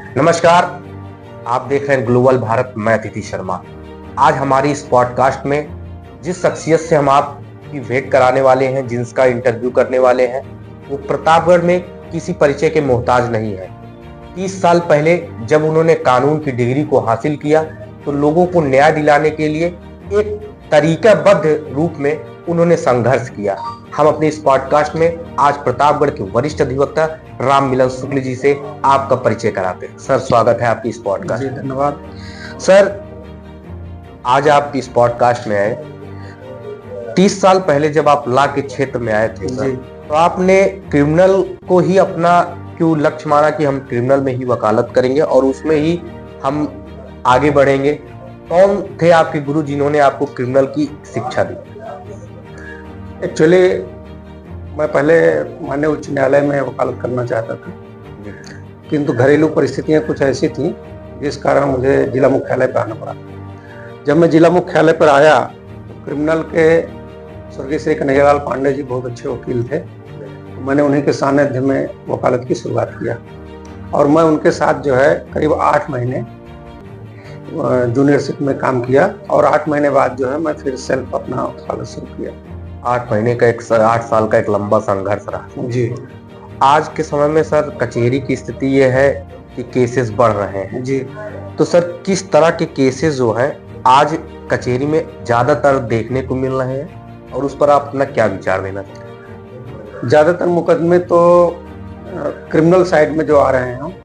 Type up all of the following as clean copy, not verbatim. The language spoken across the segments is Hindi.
नमस्कार। आप देख रहे हैं ग्लोबल भारत। मैं अतिथि शर्मा। आज हमारी इस पॉडकास्ट में जिस शख्सियत से हम आपकी भेंट कराने वाले हैं, जिसका इंटरव्यू करने वाले हैं, वो प्रतापगढ़ में किसी परिचय के मोहताज नहीं है। 30 साल पहले जब उन्होंने कानून की डिग्री को हासिल किया तो लोगों को न्याय दिलाने के लिए एक तरीकाबद्ध रूप में उन्होंने संघर्ष किया। हम अपने इस पॉडकास्ट में आज प्रतापगढ़ के वरिष्ठ अधिवक्ता राम मिलन शुक्ल जी से आपका परिचय कराते हैं। सर, स्वागत है आपकी इस पॉडकास्ट। जी धन्यवाद। सर, आज आप इस पॉडकास्ट में आए। 30 साल पहले जब आप लॉ के क्षेत्र में आए थे सर, तो आपने क्रिमिनल को ही अपना क्यों लक्ष्य माना कि हम क्रिमिनल में ही वकालत करेंगे और उसमें ही हम आगे बढ़ेंगे? कौन थे आपके गुरु जिन्होंने आपको क्रिमिनल की शिक्षा दी? एक्चुअली मैं पहले माननीय उच्च न्यायालय में वकालत करना चाहता था, किंतु घरेलू परिस्थितियां कुछ ऐसी थी जिस कारण मुझे जिला मुख्यालय पर आना पड़ा। जब मैं जिला मुख्यालय पर आया तो क्रिमिनल के स्वर्गीय श्री कन्हैयालाल पांडे जी बहुत अच्छे वकील थे। तो मैंने उन्हीं के सानिध्य में वकालत की शुरुआत किया और मैं उनके साथ जो है करीब 8 महीने जूनियरशिप में काम किया और 8 महीने बाद जो है मैं फिर सेल्फ अपना वकालत शुरू किया। 8 महीने का 8 साल का एक लंबा संघर्ष रहा जी। आज के समय में सर कचहरी की स्थिति ये है कि केसेस बढ़ रहे हैं जी। तो सर किस तरह के केसेस जो हैं आज कचहरी में ज्यादातर देखने को मिल रहे हैं और उस पर आप अपना क्या विचार देना चाहते हैं? ज्यादातर मुकदमे तो क्रिमिनल साइड में जो आ रहे हैं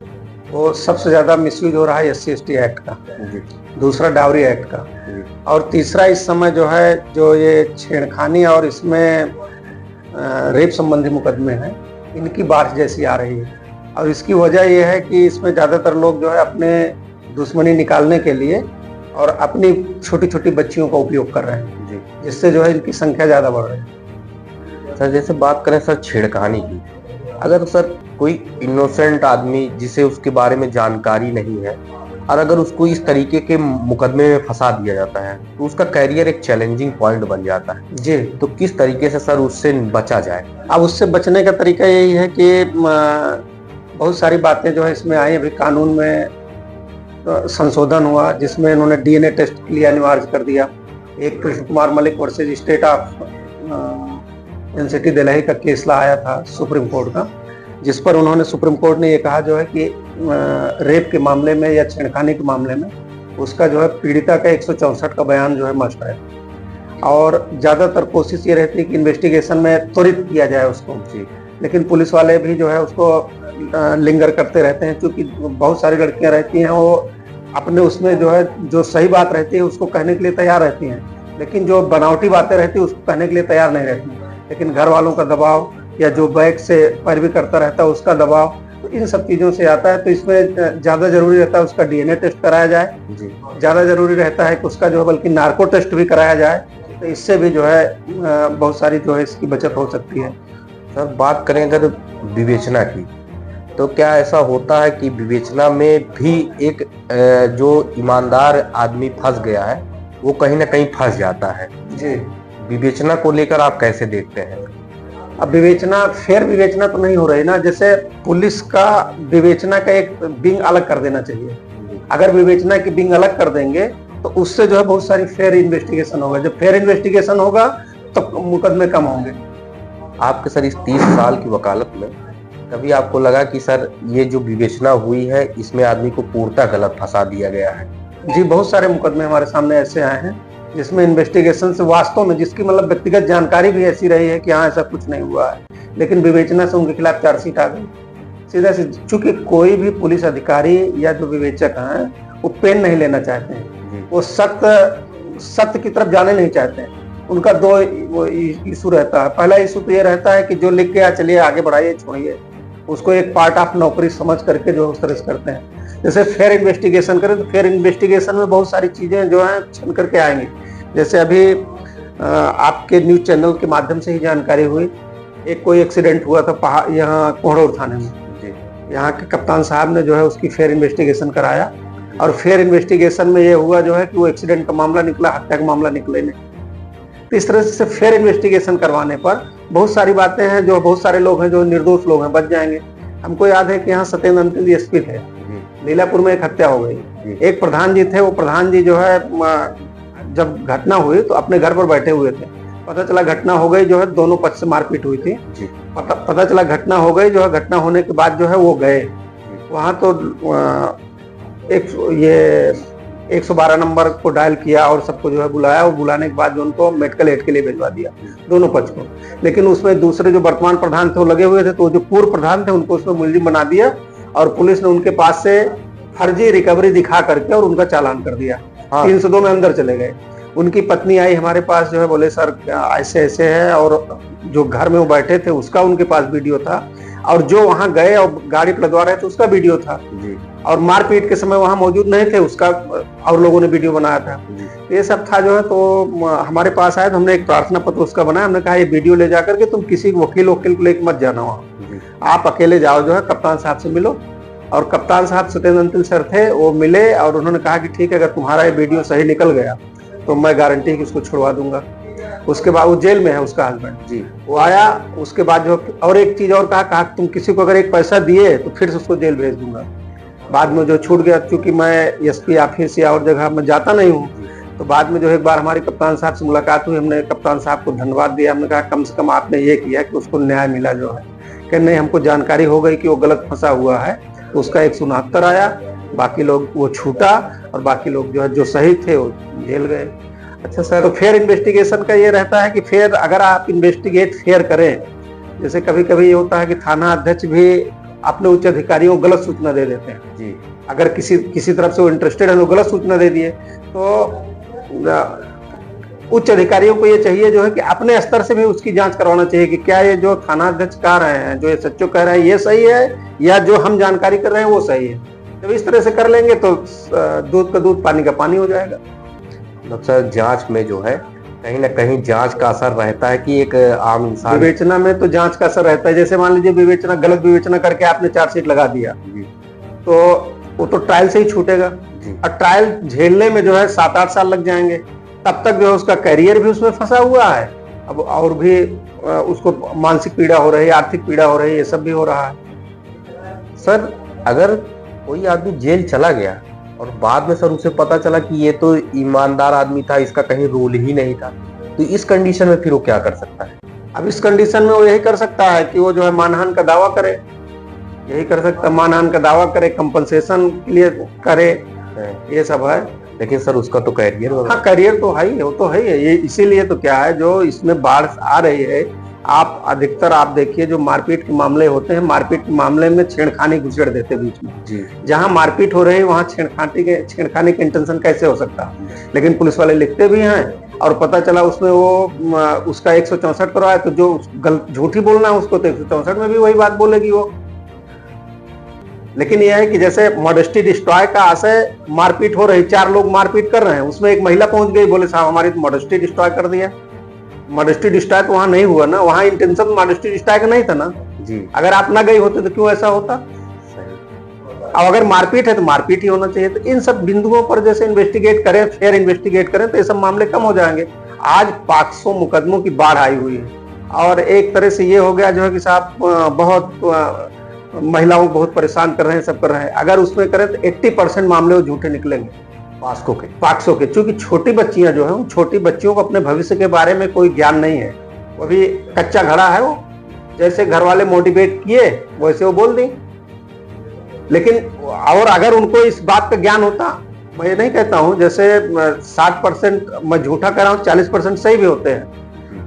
वो सबसे ज्यादा मिसयूज हो रहा है SC/ST एक्ट का, दूसरा डावरी एक्ट का, और तीसरा इस समय जो है जो ये छेड़खानी और इसमें रेप संबंधी मुकदमे हैं, इनकी बारिश जैसी आ रही है। और इसकी वजह यह है कि इसमें ज़्यादातर लोग जो है अपने दुश्मनी निकालने के लिए और अपनी छोटी छोटी बच्चियों का उपयोग कर रहे हैं, जिससे जो है इनकी संख्या ज़्यादा बढ़ रही है। सर, जैसे बात करें सर छेड़खानी की, अगर सर कोई इनोसेंट आदमी जिसे उसके बारे में जानकारी नहीं है और अगर उसको इस तरीके के मुकदमे में फंसा दिया जाता है तो उसका कैरियर एक चैलेंजिंग पॉइंट बन जाता है। जी। तो किस तरीके से सर उससे बचा जाए? अब उससे बचने का तरीका यही है कि बहुत सारी बातें जो है इसमें आई। अभी कानून में संशोधन हुआ जिसमें इन्होंने DNA टेस्ट के लिए अनिवार्य कर दिया। एक Krishna Kumar Malik versus state of NCT Delhi का केस लाया था सुप्रीम कोर्ट का, जिस पर उन्होंने सुप्रीम कोर्ट ने ये कहा जो है कि रेप के मामले में या छेड़खानी के मामले में उसका जो है पीड़िता का 164 का बयान जो है मस्ट है। और ज़्यादातर कोशिश ये रहती है कि इन्वेस्टिगेशन में त्वरित किया जाए उसको। लेकिन पुलिस वाले भी जो है उसको लिंगर करते रहते हैं, क्योंकि बहुत सारी लड़कियां रहती हैं वो अपने उसमें जो है जो सही बात रहती है उसको कहने के लिए तैयार रहती हैं, लेकिन जो बनावटी बातें रहती है उसको कहने के लिए तैयार नहीं रहती। लेकिन घर वालों का दबाव या जो बैक से पैरवी करता रहता है उसका दबाव, तो इन सब चीज़ों से आता है। तो इसमें ज़्यादा जरूरी रहता है उसका DNA टेस्ट कराया जाए, ज़्यादा जरूरी रहता है कि उसका जो है बल्कि नार्को टेस्ट भी कराया जाए। तो इससे भी जो है बहुत सारी जो है इसकी बचत हो सकती है। सर, बात करें अगर विवेचना की, तो क्या ऐसा होता है कि विवेचना में भी एक जो ईमानदार आदमी फंस गया है वो कहीं ना कहीं फंस जाता है? जी। विवेचना को लेकर आप कैसे देखते हैं? अब विवेचना, फेयर विवेचना तो नहीं हो रही ना। जैसे पुलिस का विवेचना का एक विंग अलग कर देना चाहिए। अगर विवेचना की विंग अलग कर देंगे तो उससे जो है बहुत सारी फेयर इन्वेस्टिगेशन होगा। जब फेयर इन्वेस्टिगेशन होगा तो मुकदमे कम होंगे। आपके सर इस 30 साल की वकालत में कभी आपको लगा कि सर ये जो विवेचना हुई है इसमें आदमी को पूर्णतः गलत फंसा दिया गया है? जी, बहुत सारे मुकदमे हमारे सामने ऐसे आए हैं जिसमें इन्वेस्टिगेशन से वास्तव में जिसकी मतलब व्यक्तिगत जानकारी भी ऐसी रही है कि हाँ ऐसा कुछ नहीं हुआ है, लेकिन विवेचना से उनके खिलाफ चार्जशीट आ गई सीधा से। चूंकि कोई भी पुलिस अधिकारी या जो विवेचक हैं वो पेन नहीं लेना चाहते हैं, वो सत्य की तरफ जाने नहीं चाहते हैं। उनका 2 इशू रहता है। पहला इशू तो ये रहता है कि जो लिख के चलिए आगे बढ़ाइए, छोड़िए, उसको एक पार्ट ऑफ नौकरी समझ करके जो उस तरह से करते हैं। जैसे फेयर इन्वेस्टिगेशन करें तो फेयर इन्वेस्टिगेशन में बहुत सारी चीजें जो हैं छन करके आएंगी। जैसे अभी आपके न्यूज चैनल के माध्यम से ही जानकारी हुई, एक कोई एक्सीडेंट हुआ था यहाँ कोहड़ौर थाने में। यहाँ के कप्तान साहब ने जो है उसकी फेयर इन्वेस्टिगेशन कराया और फेयर इन्वेस्टिगेशन में ये हुआ जो है कि वो एक्सीडेंट का मामला निकला, हत्या का मामला निकले नहीं। तो इस तरह से फेयर इन्वेस्टिगेशन करवाने पर बहुत सारी बातें हैं, जो बहुत सारे लोग हैं जो निर्दोष लोग हैं बच जाएंगे। हमको याद है कि यहाँ सत्येंद्र अंतिल SP थे, लीलापुर में एक हत्या हो गई। एक प्रधान जी थे, वो प्रधान जी जो है जब घटना हुई तो अपने घर पर बैठे हुए थे। पता चला घटना हो गई, जो है दोनों पक्ष से मारपीट हुई थी। पता चला घटना हो गई, जो है घटना होने के बाद जो है वो गए वहां, तो ये 112 नंबर को डायल किया और सबको जो है बुलाया, और बुलाने के बाद जो उनको मेडिकल एड के लिए भिजवा दिया दोनों पक्ष को। लेकिन उसमें दूसरे जो वर्तमान प्रधान थे वो लगे हुए थे, तो जो पूर्व प्रधान थे उनको उसमें मुलजिम बना दिया, और पुलिस ने उनके पास से फर्जी रिकवरी दिखा करके और उनका चालान कर दिया। 302 में अंदर चले गए। उनकी पत्नी आई हमारे पास, जो है बोले सर ऐसे ऐसे है, और जो घर में वो बैठे थे उसका उनके पास वीडियो था, और जो वहां गए और गाड़ी पलटवा रहे थे उसका वीडियो था, और मारपीट के समय वहां मौजूद नहीं थे उसका और लोगों ने वीडियो बनाया था। ये सब था जो है, तो हमारे पास आया तो हमने एक प्रार्थना पत्र उसका बनाया। हमने कहा ये वीडियो ले जाकर के तुम किसी वकील को लेकर मत जाना वहां, आप अकेले जाओ, जो है कप्तान साहब से मिलो। और कप्तान साहब सत्येंद्र अंतिल सर थे, वो मिले और उन्होंने कहा कि ठीक है, अगर तुम्हारा ये वीडियो सही निकल गया तो मैं गारंटी कि उसको छुड़वा दूंगा। उसके बाद वो जेल में है, उसका हस्बैंड जी, वो आया। उसके बाद जो और एक चीज और कहा तुम किसी को अगर एक पैसा दिए तो फिर से उसको जेल भेज दूंगा। बाद में जो छूट गया, क्योंकि मैं एसपी ऑफिस या और जगह में जाता नहीं हूँ, तो बाद में जो एक बार हमारी कप्तान साहब से मुलाकात हुई, हमने कप्तान साहब को धन्यवाद दिया। हमने कहा कम से कम आपने ये किया कि उसको न्याय मिला। जो है कि नहीं, हमको जानकारी हो गई कि वो गलत फंसा हुआ है, तो उसका 169 आया, बाकी लोग वो छूटा, और बाकी लोग जो है जो सही थे वो जेल गए। अच्छा सर, तो फेयर इन्वेस्टिगेशन का ये रहता है कि फेयर अगर आप इन्वेस्टिगेट फेयर करें, जैसे कभी कभी ये होता है कि थाना अध्यक्ष भी अपने उच्च अधिकारियों को गलत सूचना दे देते हैं जी। अगर किसी तरफ से वो इंटरेस्टेड है तो गलत सूचना दे दिए, तो उच्च अधिकारियों को ये चाहिए जो है कि अपने स्तर से भी उसकी जांच करवाना चाहिए कि क्या ये जो थाना अध्यक्ष कह रहे हैं, जो ये सच्चो कह रहे हैं, ये सही है, या जो हम जानकारी कर रहे हैं वो सही है। जब इस तरह से कर लेंगे तो दूध का दूध पानी का पानी हो जाएगा। सर, जांच में जो है कहीं ना कहीं जांच का असर रहता है कि एक आम इंसान, विवेचना में तो जांच का असर रहता है। जैसे मान लीजिए विवेचना, गलत विवेचना करके आपने चार्जशीट लगा दिया, तो वो तो ट्रायल से ही छूटेगा, और ट्रायल झेलने में जो है 7-8 साल लग जाएंगे। तब तक जो है उसका करियर भी उसमें फंसा हुआ है, अब और भी उसको मानसिक पीड़ा हो रही है, आर्थिक पीड़ा हो रही है, ये सब भी हो रहा है। सर, अगर कोई आदमी जेल चला गया और बाद में सर उसे पता चला कि ये तो ईमानदार आदमी था, इसका कहीं रोल ही नहीं था, तो इस कंडीशन में फिर वो क्या कर सकता है? अब इस कंडीशन में वो यही कर सकता है कि वो जो है मानहानि का दावा करे, यही कर सकता है, मानहानि का दावा करे, कंपनसेशन के लिए करे, ये सब है। लेकिन सर उसका तो करियर, हाँ करियर तो है ही, वो तो है ही है। ये इसीलिए तो क्या है, जो इसमें बाढ़ आ रही है, आप अधिकतर आप देखिए जो मारपीट के मामले होते हैं, मारपीट के मामले में छेड़खानी घुसेड़ देते बीच में जी। जहां मारपीट हो रही है वहां छेड़खानी के इंटेंशन कैसे हो सकता है? लेकिन पुलिस वाले लिखते भी हैं, और पता चला उसमें वो उसका 164 करवाया, तो जो झूठी बोलना है उसको तो 164 में भी वही बात बोलेगी वो। लेकिन यह है कि जैसे मॉडेस्टी डिस्ट्रॉय का आशय, मारपीट हो रही, 4 लोग मारपीट कर रहे हैं, उसमें एक महिला पहुंच गई, बोले साहब हमारी तो मॉडेस्टी डिस्ट्रॉय कर दिया। मॉडेस्टी डिस्ट्रॉय तो वहां नहीं हुआ ना, वहां इंटेंशन मॉडेस्टी डिस्ट्रॉय का नहीं था ना जी। अगर आप ना गई होते तो क्यों ऐसा होता? अब अगर मारपीट है तो मारपीट ही होना चाहिए। तो इन सब बिंदुओं पर जैसे इन्वेस्टिगेट करें, फेयर इन्वेस्टिगेट करें, तो ये सब मामले कम हो जाएंगे। आज 500 मुकदमों की बाढ़ आई हुई है, और एक तरह से ये हो गया जो है कि साहब बहुत महिलाओं को बहुत परेशान कर रहे हैं, सब कर रहे हैं। अगर उसमें करें तो 80% मामले वो झूठे निकलेंगे, पाक्सो के। क्योंकि छोटी बच्चियां जो है, उन छोटी बच्चियों को अपने भविष्य के बारे में कोई ज्ञान नहीं है, वो भी कच्चा घड़ा है। वो जैसे घर वाले मोटिवेट किए वैसे वो बोल दी। लेकिन और अगर उनको इस बात का ज्ञान होता, मैं ये नहीं कहता हूं जैसे 60% मैं झूठा कर रहा हूं, 40% सही भी होते हैं,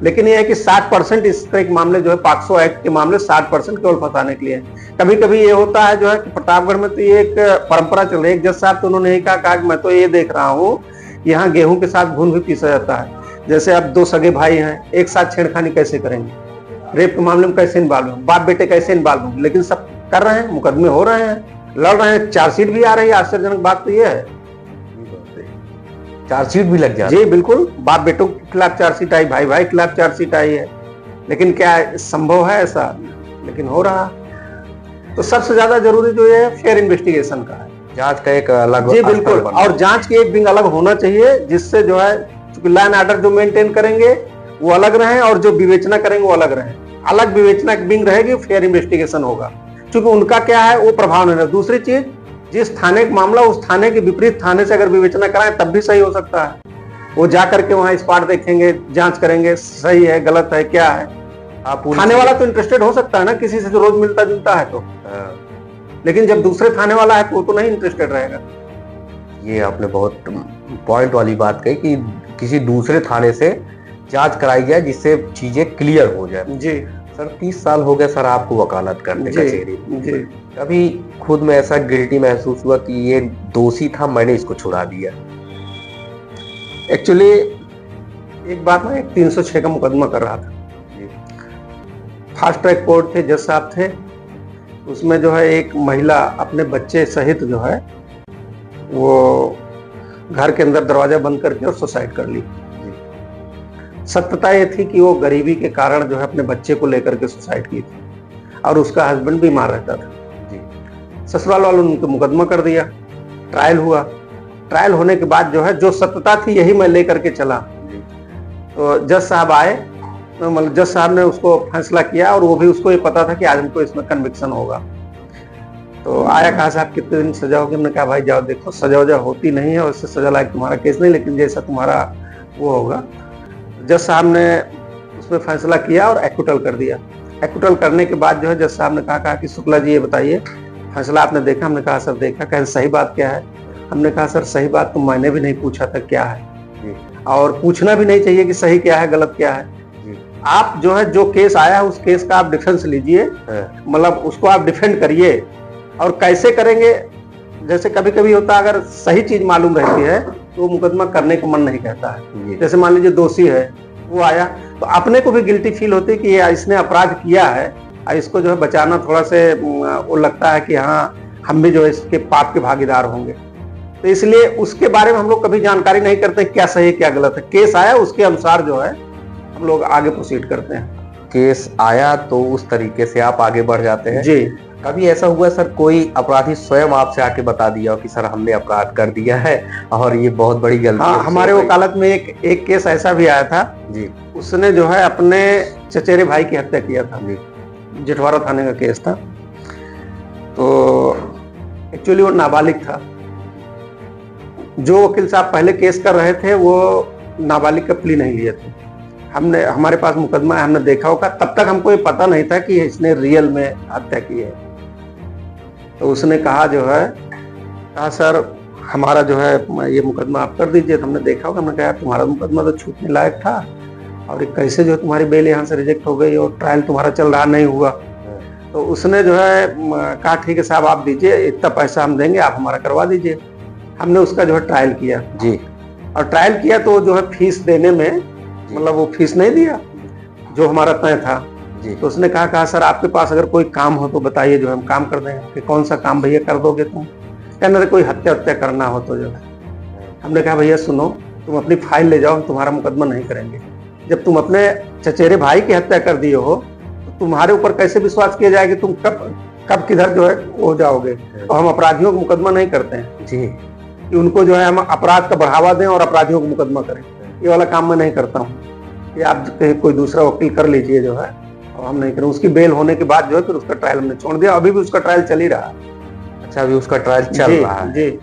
लेकिन ये है कि 60% इस तरह के मामले जो है, पाक्सो एक्ट के मामले 60% केवल फंसाने के लिए। कभी कभी ये होता है जो है कि प्रतापगढ़ में तो ये एक परंपरा चल रही है। एक जज साहब तो उन्होंने यही कहा कि मैं तो ये देख रहा हूँ यहाँ गेहूं के साथ घुन भी पीसा जाता है। जैसे अब 2 सगे भाई हैं, एक साथ छेड़खानी कैसे करेंगे? रेप के मामले में कैसे इन्वॉल्व होंगे? बाप बेटे कैसे इन्वॉल्व होंगे? लेकिन सब कर रहे हैं, मुकदमे हो रहे हैं, लड़ रहे हैं, चार्जशीट भी आ रही है। आश्चर्यजनक बात तो ये है, चार्जशीट भी लग जाती है जी। बिल्कुल, बाप बेटों के खिलाफ चार्जशीट आई, भाई भाई के खिलाफ चार्जशीट आई है। लेकिन क्या संभव है ऐसा? लेकिन हो रहा। तो सबसे ज्यादा जरूरी जो है फेयर इन्वेस्टिगेशन का है, जांच का एक अलग जी बिल्कुल, और जांच की एक विंग अलग होना चाहिए, जिससे जो है लॉ एंड ऑर्डर जो मेंटेन करेंगे वो अलग रहे, और जो विवेचना करेंगे वो अलग रहे। अलग विवेचना की विंग रहेगी, फेयर इन्वेस्टिगेशन होगा, क्योंकि उनका क्या है वो प्रभाव नहीं रहा। दूसरी चीज, जिस थाने का मामला उस थाने के विपरीत थाने से अगर विवेचना कराएं तब भी सही हो सकता है। वो जा करके वहां स्पॉट देखेंगे, जांच करेंगे, सही है गलत है क्या है। आप थाने वाला तो इंटरेस्टेड हो सकता है ना, किसी से जो रोज मिलता जुलता है तो, लेकिन जब दूसरे थाने वाला है तो वो तो नहीं इंटरेस्टेड रहेगा। ये आपने बहुत पॉइंट वाली बात कही कि किसी दूसरे थाने से जांच कराई जाए जिससे चीजें क्लियर हो जाए। जी सर 30 साल हो गए सर आपको वकालत करने जी कचहरी में। जी। कभी खुद में ऐसा गिल्टी महसूस हुआ कि ये दोषी था, मैंने इसको छुड़ा दिया? एक्चुअली एक बात मैं 306 का मुकदमा कर रहा था, फास्ट ट्रैक कोर्ट थे, जज साहब थे। उसमें जो है एक महिला अपने बच्चे सहित जो है वो घर के अंदर दरवाजा बंद करके और सुसाइड कर ली। सत्यता ये थी कि वो गरीबी के कारण जो है अपने बच्चे को लेकर के सुसाइड की थी और उसका हस्बैंड बीमार रहता था। ससुराल वालों ने उनको मुकदमा कर दिया, ट्रायल हुआ। ट्रायल होने के बाद जो है जो सत्यता थी यही मैं लेकर के चला। तो जज साहब आए, तो मतलब जज साहब ने उसको फैसला किया और वो भी उसको ये पता था कि आज हमको इसमें कन्विक्शन होगा। तो आया, कहा साहब कितने दिन सजा होगी? हमने कहा भाई जाओ देखो सजा वजा होती नहीं है और इससे सजा लायक तुम्हारा केस नहीं, लेकिन जैसा तुम्हारा वो होगा। जज साहब ने उसमें फैसला किया और एक्विटल कर दिया। एक्विटल करने के बाद जो है जज साहब ने कहा कि शुक्ला जी ये बताइए फैसला आपने देखा? हमने कहा सर देखा। कहे सही बात क्या है? हमने कहा सर सही बात तो मैंने भी नहीं पूछा था क्या है, और पूछना भी नहीं चाहिए कि सही क्या है गलत क्या है। आप जो है जो केस आया है उस केस का आप डिफेंस लीजिए, मतलब उसको आप डिफेंड करिए। और कैसे करेंगे? जैसे कभी कभी होता है अगर सही चीज मालूम रहती है तो वो मुकदमा करने को मन नहीं कहता है। जैसे मान लीजिए दोषी है, वो आया तो अपने को भी गिल्टी फील होती है कि ये इसने अपराध किया है और इसको जो है बचाना थोड़ा से वो लगता है कि हाँ हम भी जो है इसके पाप के भागीदार होंगे। तो इसलिए उसके बारे में हम लोग कभी जानकारी नहीं करते क्या सही है क्या गलत है। केस आया उसके अनुसार जो है हम लोग आगे प्रोसीड करते हैं। केस आया तो उस तरीके से आप आगे बढ़ जाते हैं। जी। कभी ऐसा हुआ सर कोई अपराधी स्वयं आपसे आके बता दिया हो कि सर हमने अपराध कर दिया है और ये बहुत बड़ी गलती है? हाँ, हमारे वकालत में एक केस ऐसा भी आया था जी। उसने जो है अपने चचेरे भाई की हत्या किया था जी। जेठवाड़ा थाने का केस था। तो एक्चुअली वो नाबालिग था। जो वकील साहब पहले केस कर रहे थे वो नाबालिग का प्ली नहीं लिए थे। हमने हमारे पास मुकदमा है, हमने देखा होगा। तब तक हमको ये पता नहीं था कि इसने रियल में हत्या की है। तो उसने कहा जो है, कहा सर हमारा जो है ये मुकदमा आप कर दीजिए। तो हमने देखा होगा। हमने कहा तुम्हारा मुकदमा तो छूटने लायक था और कैसे जो तुम्हारी बेल यहाँ से रिजेक्ट हो गई और ट्रायल तुम्हारा चल रहा नहीं हुआ। तो उसने जो है कहा ठीक है साहब आप दीजिए, इतना पैसा हम देंगे, आप हमारा करवा दीजिए। हमने उसका जो है ट्रायल किया जी। और ट्रायल किया तो जो है फीस देने में मतलब वो फीस नहीं दिया जो हमारा तय था जी। तो उसने कहा सर आपके पास अगर कोई काम हो तो बताइए, जो हम काम कर देंगे। कि कौन सा काम भैया कर दोगे तुम? कहना कोई हत्या करना हो तो जो है। हमने कहा भैया सुनो, तुम अपनी फाइल ले जाओ, हम तुम्हारा मुकदमा नहीं करेंगे। जब तुम अपने चचेरे भाई की हत्या कर दिए हो तो तुम्हारे ऊपर कैसे विश्वास किया जाए कि तुम कब किधर जो है हो जाओगे। और हम अपराधियों को मुकदमा नहीं करते हैं जी, कि उनको जो है हम अपराध का बढ़ावा दें और अपराधियों को मुकदमा करें। ये वाला काम मैं नहीं करता हूँ कि आप कोई दूसरा वकील कर लीजिए जो है, और हम नहीं करें। उसकी बेल होने के बाद जो है फिर उसका ट्रायल हमने छोड़ दिया। अभी भी उसका ट्रायल चल ही रहा है। अच्छा, अभी उसका ट्रायल चल रहा है जी।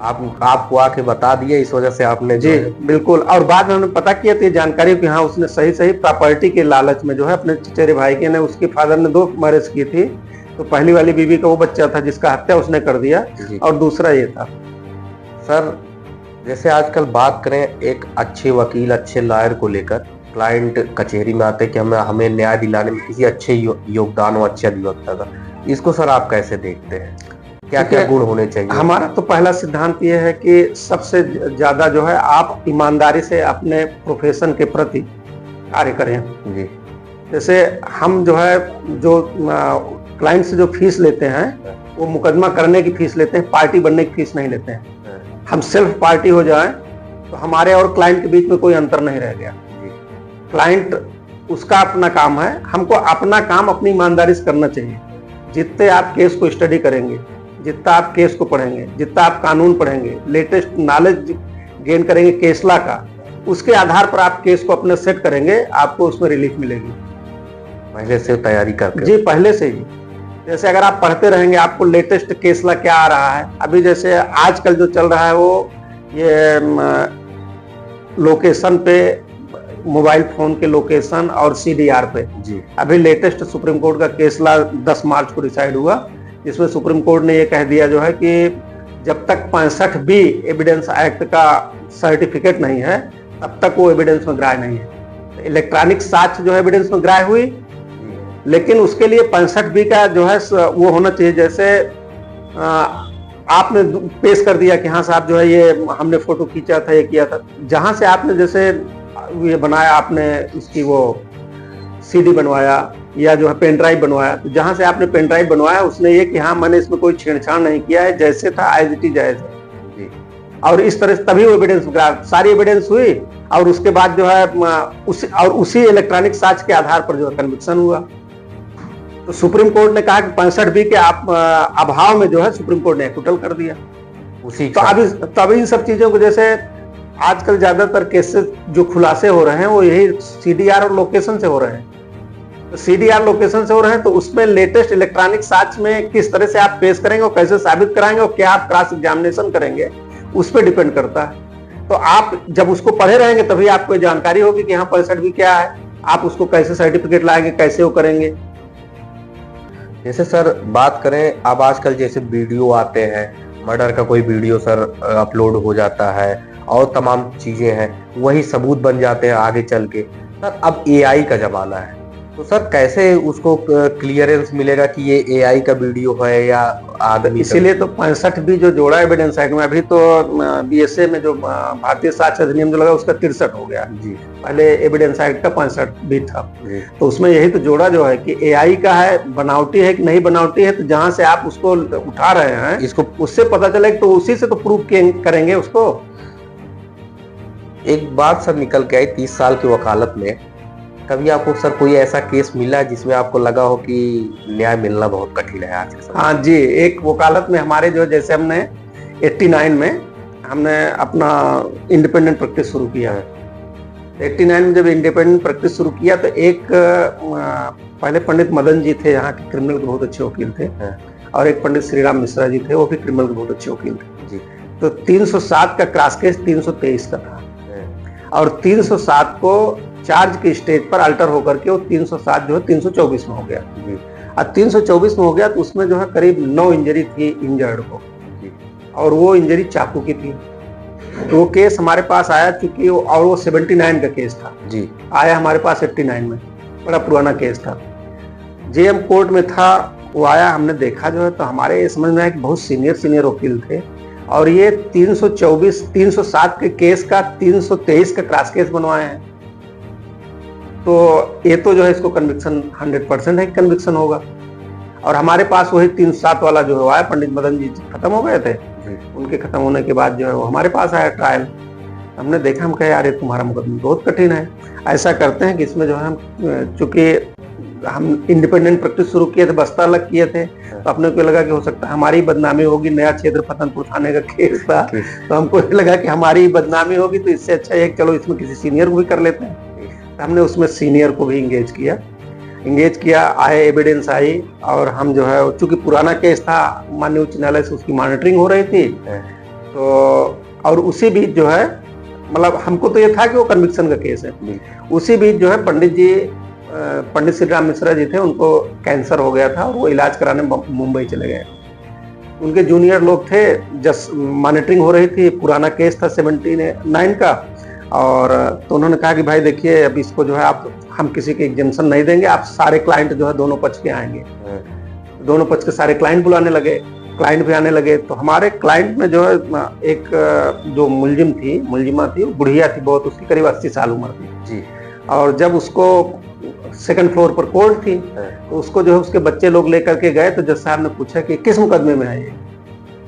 आपको आके बता दिया, इस वजह से आपने जी बिल्कुल। और बाद में हमने पता किया तो ये जानकारी कि हाँ उसने सही प्रॉपर्टी के लालच में जो है अपने चचेरे भाई के ने, उसके फादर ने 2 मैरिज की थी। तो पहली वाली बीवी का वो बच्चा था जिसका हत्या उसने कर दिया और दूसरा ये था। सर जैसे आजकल बात करें एक अच्छे वकील, अच्छे लॉयर को लेकर, क्लाइंट कचहरी में आते कि हमें न्याय दिलाने में किसी अच्छे योगदान हो, अच्छे अधिवक्ता का, इसको सर आप कैसे देखते हैं? क्या क्या गुण होने चाहिए? हमारा तो पहला सिद्धांत ये है कि सबसे ज्यादा जो है आप ईमानदारी से अपने प्रोफेशन के प्रति कार्य करें जी। जैसे हम जो है जो क्लाइंट से जो फीस लेते हैं वो मुकदमा करने की फीस लेते हैं, पार्टी बनने की फीस नहीं लेते हैं। हम सेल्फ पार्टी हो जाएं तो हमारे और क्लाइंट के बीच में कोई अंतर नहीं रह गया। क्लाइंट उसका अपना काम है, हमको अपना काम अपनी ईमानदारी से करना चाहिए। जितने आप केस को स्टडी करेंगे, जितना आप केस को पढ़ेंगे, जितना आप कानून पढ़ेंगे, लेटेस्ट नॉलेज गेन करेंगे केस लॉ का, उसके आधार पर आप केस को अपने सेट करेंगे, आपको उसमें रिलीफ मिलेगी। पहले से तैयारी करके जी, पहले से ही। जैसे अगर आप पढ़ते रहेंगे आपको लेटेस्ट केस ला क्या आ रहा है, अभी जैसे आजकल जो चल रहा है वो ये लोकेशन पे, मोबाइल फोन के लोकेशन और सीडीआर पे जी अभी लेटेस्ट सुप्रीम कोर्ट का केस ला 10 मार्च को डिसाइड हुआ, जिसमें सुप्रीम कोर्ट ने ये कह दिया जो है कि जब तक 65B एविडेंस एक्ट का सर्टिफिकेट नहीं है तब तक वो एविडेंस में ग्राह्य नहीं है। इलेक्ट्रॉनिक साक्ष्य जो है एविडेंस में ग्राह्य हुई, लेकिन उसके लिए 65B का जो है वो होना चाहिए। जैसे आपने पेश कर दिया कि हाँ साहब जो है ये हमने फोटो खींचा था, ये किया था, जहां से आपने जैसे ये बनाया, आपने इसकी वो सीडी बनवाया या जो है पेन ड्राइव बनवाया, तो जहां से आपने पेन ड्राइव बनवाया उसने ये कि हाँ मैंने इसमें कोई छेड़छाड़ नहीं किया है, जैसे था एज इट इज जायज है, और इस तरह से तभी वो एविडेंस सारी एविडेंस हुई, और उसके बाद जो है उसी इलेक्ट्रॉनिक साक्ष्य के आधार पर जो है कन्विक्शन हुआ। तो सुप्रीम कोर्ट ने कहा कि 65B के अभाव में जो है सुप्रीम कोर्ट ने एक्विटल कर दिया उसी। तो अभी इन सब चीजों को, जैसे आजकल ज्यादातर केसेस जो खुलासे हो रहे हैं वो यही सीडीआर और लोकेशन से हो रहे हैं। तो सीडीआर लोकेशन से हो रहे हैं, तो उसमें लेटेस्ट इलेक्ट्रॉनिक साक्ष्य में किस तरह से आप पेश करेंगे और कैसे साबित कराएंगे और क्या आप क्रॉस एग्जामिनेशन करेंगे, उस पर डिपेंड करता है। तो आप जब उसको पढ़े रहेंगे तभी आपको जानकारी होगी कि हाँ 65B क्या है, आप उसको कैसे सर्टिफिकेट लाएंगे, कैसे वो करेंगे। जैसे सर बात करें, अब आजकल जैसे वीडियो आते हैं, मर्डर का कोई वीडियो सर अपलोड हो जाता है और तमाम चीजें हैं, वही सबूत बन जाते हैं आगे चल के। सर अब एआई का जमाना है, तो सर कैसे उसको क्लियरेंस मिलेगा कि ये एआई का वीडियो है या आदमी? इसीलिए तो 65B जो जोड़ा एविडेंस एक्ट में, अभी तो बीएसए में जो भारतीय साक्ष्य अधिनियम जो लगा उसका 63 हो गया जी। पहले एविडेंस एक्ट का 65B था, तो उसमें यही तो जोड़ा जो है कि एआई का है, बनावटी है कि नहीं बनावटी है, तो जहां से आप उसको उठा रहे हैं इसको उससे पता चले, तो उसी से तो प्रूव करेंगे उसको। एक बात सर निकल के आई, 30 साल की वकालत में कभी आपको सर कोई ऐसा केस मिला जिसमें आपको लगा हो कि न्याय मिलना बहुत कठिन है आज के समय? हाँ जी, एक वकालत में हमारे जो, जैसे हमने 89 में हमने अपना इंडिपेंडेंट प्रैक्टिस शुरू किया है। 89 में जब इंडिपेंडेंट प्रैक्टिस शुरू किया तो एक पहले पंडित मदन जी थे, यहाँ के क्रिमिनल के बहुत अच्छे वकील थे, और एक पंडित श्रीराम मिश्रा जी थे, वो भी क्रिमिनल के बहुत अच्छे वकील थे जी। तो 307 का क्रॉस केस 323 का था, और 307 को चार्ज के स्टेज पर अल्टर होकर के वो 307 जो है 324 में हो गया। और 324 में हो गया तो उसमें जो है करीब 9 इंजरी थी इंजर्ड को, और वो इंजरी चाकू की थी। तो वो केस हमारे पास आया, चूंकि वो 79 का केस था जी, आया हमारे पास 89 में, बड़ा पुराना केस था, जेएम कोर्ट में था। वो आया, हमने देखा जो है, तो हमारे ये समझ में आया कि बहुत सीनियर वकील थे, और ये 307 के केस का 323 का क्रॉस केस बनवाए हैं। तो ये तो जो है इसको कन्विक्शन 100% है, कन्विक्शन होगा। और हमारे पास वही 307 वाला जो है पंडित मदन जी खत्म हो गए थे, उनके खत्म होने के बाद जो है वो हमारे पास आया ट्रायल। हमने देखा, हम कहे यार ये तुम्हारा मुकदमा बहुत कठिन है। ऐसा करते हैं कि इसमें जो है हम, चूंकि हम इंडिपेंडेंट प्रैक्टिस शुरू किए थे, बस्ता अलग किए थे, तो अपने को लगा कि हो सकता है हमारी बदनामी होगी। नया क्षेत्र फतनपुर थाने का केस था, तो हमको लगा कि हमारी बदनामी होगी, तो इससे अच्छा है चलो इसमें किसी सीनियर को भी कर लेते हैं। तो हमने उसमें सीनियर को भी इंगेज किया, आए, एविडेंस आई, और हम जो है, चूंकि पुराना केस था, माननीय उच्च न्यायालय से उसकी मॉनिटरिंग हो रही थी, तो और उसी बीच जो है, मतलब हमको तो ये था कि वो कन्विक्शन का केस है। उसी बीच जो है पंडित श्रीराम मिश्रा जी थे, उनको कैंसर हो गया था, और वो इलाज कराने मुंबई चले गए। उनके जूनियर लोग थे, जस्ट मॉनिटरिंग हो रही थी, पुराना केस था 79 का, और तो उन्होंने कहा कि भाई देखिए अब इसको जो है हम किसी के एग्जेम्पशन नहीं देंगे, आप सारे क्लाइंट जो है दोनों पक्ष के आएंगे। दोनों पक्ष के सारे क्लाइंट बुलाने लगे, क्लाइंट भी आने लगे। तो हमारे क्लाइंट में जो है एक जो मुलजिमा थी, बुढ़िया थी बहुत, उसकी करीब 80 साल उम्र थी जी। और जब उसको सेकंड फ्लोर पर कोर्ट थी, तो उसको जो है उसके बच्चे लोग लेकर के गए। तो जज साहब ने पूछा कि किस मुकदमे में है ये,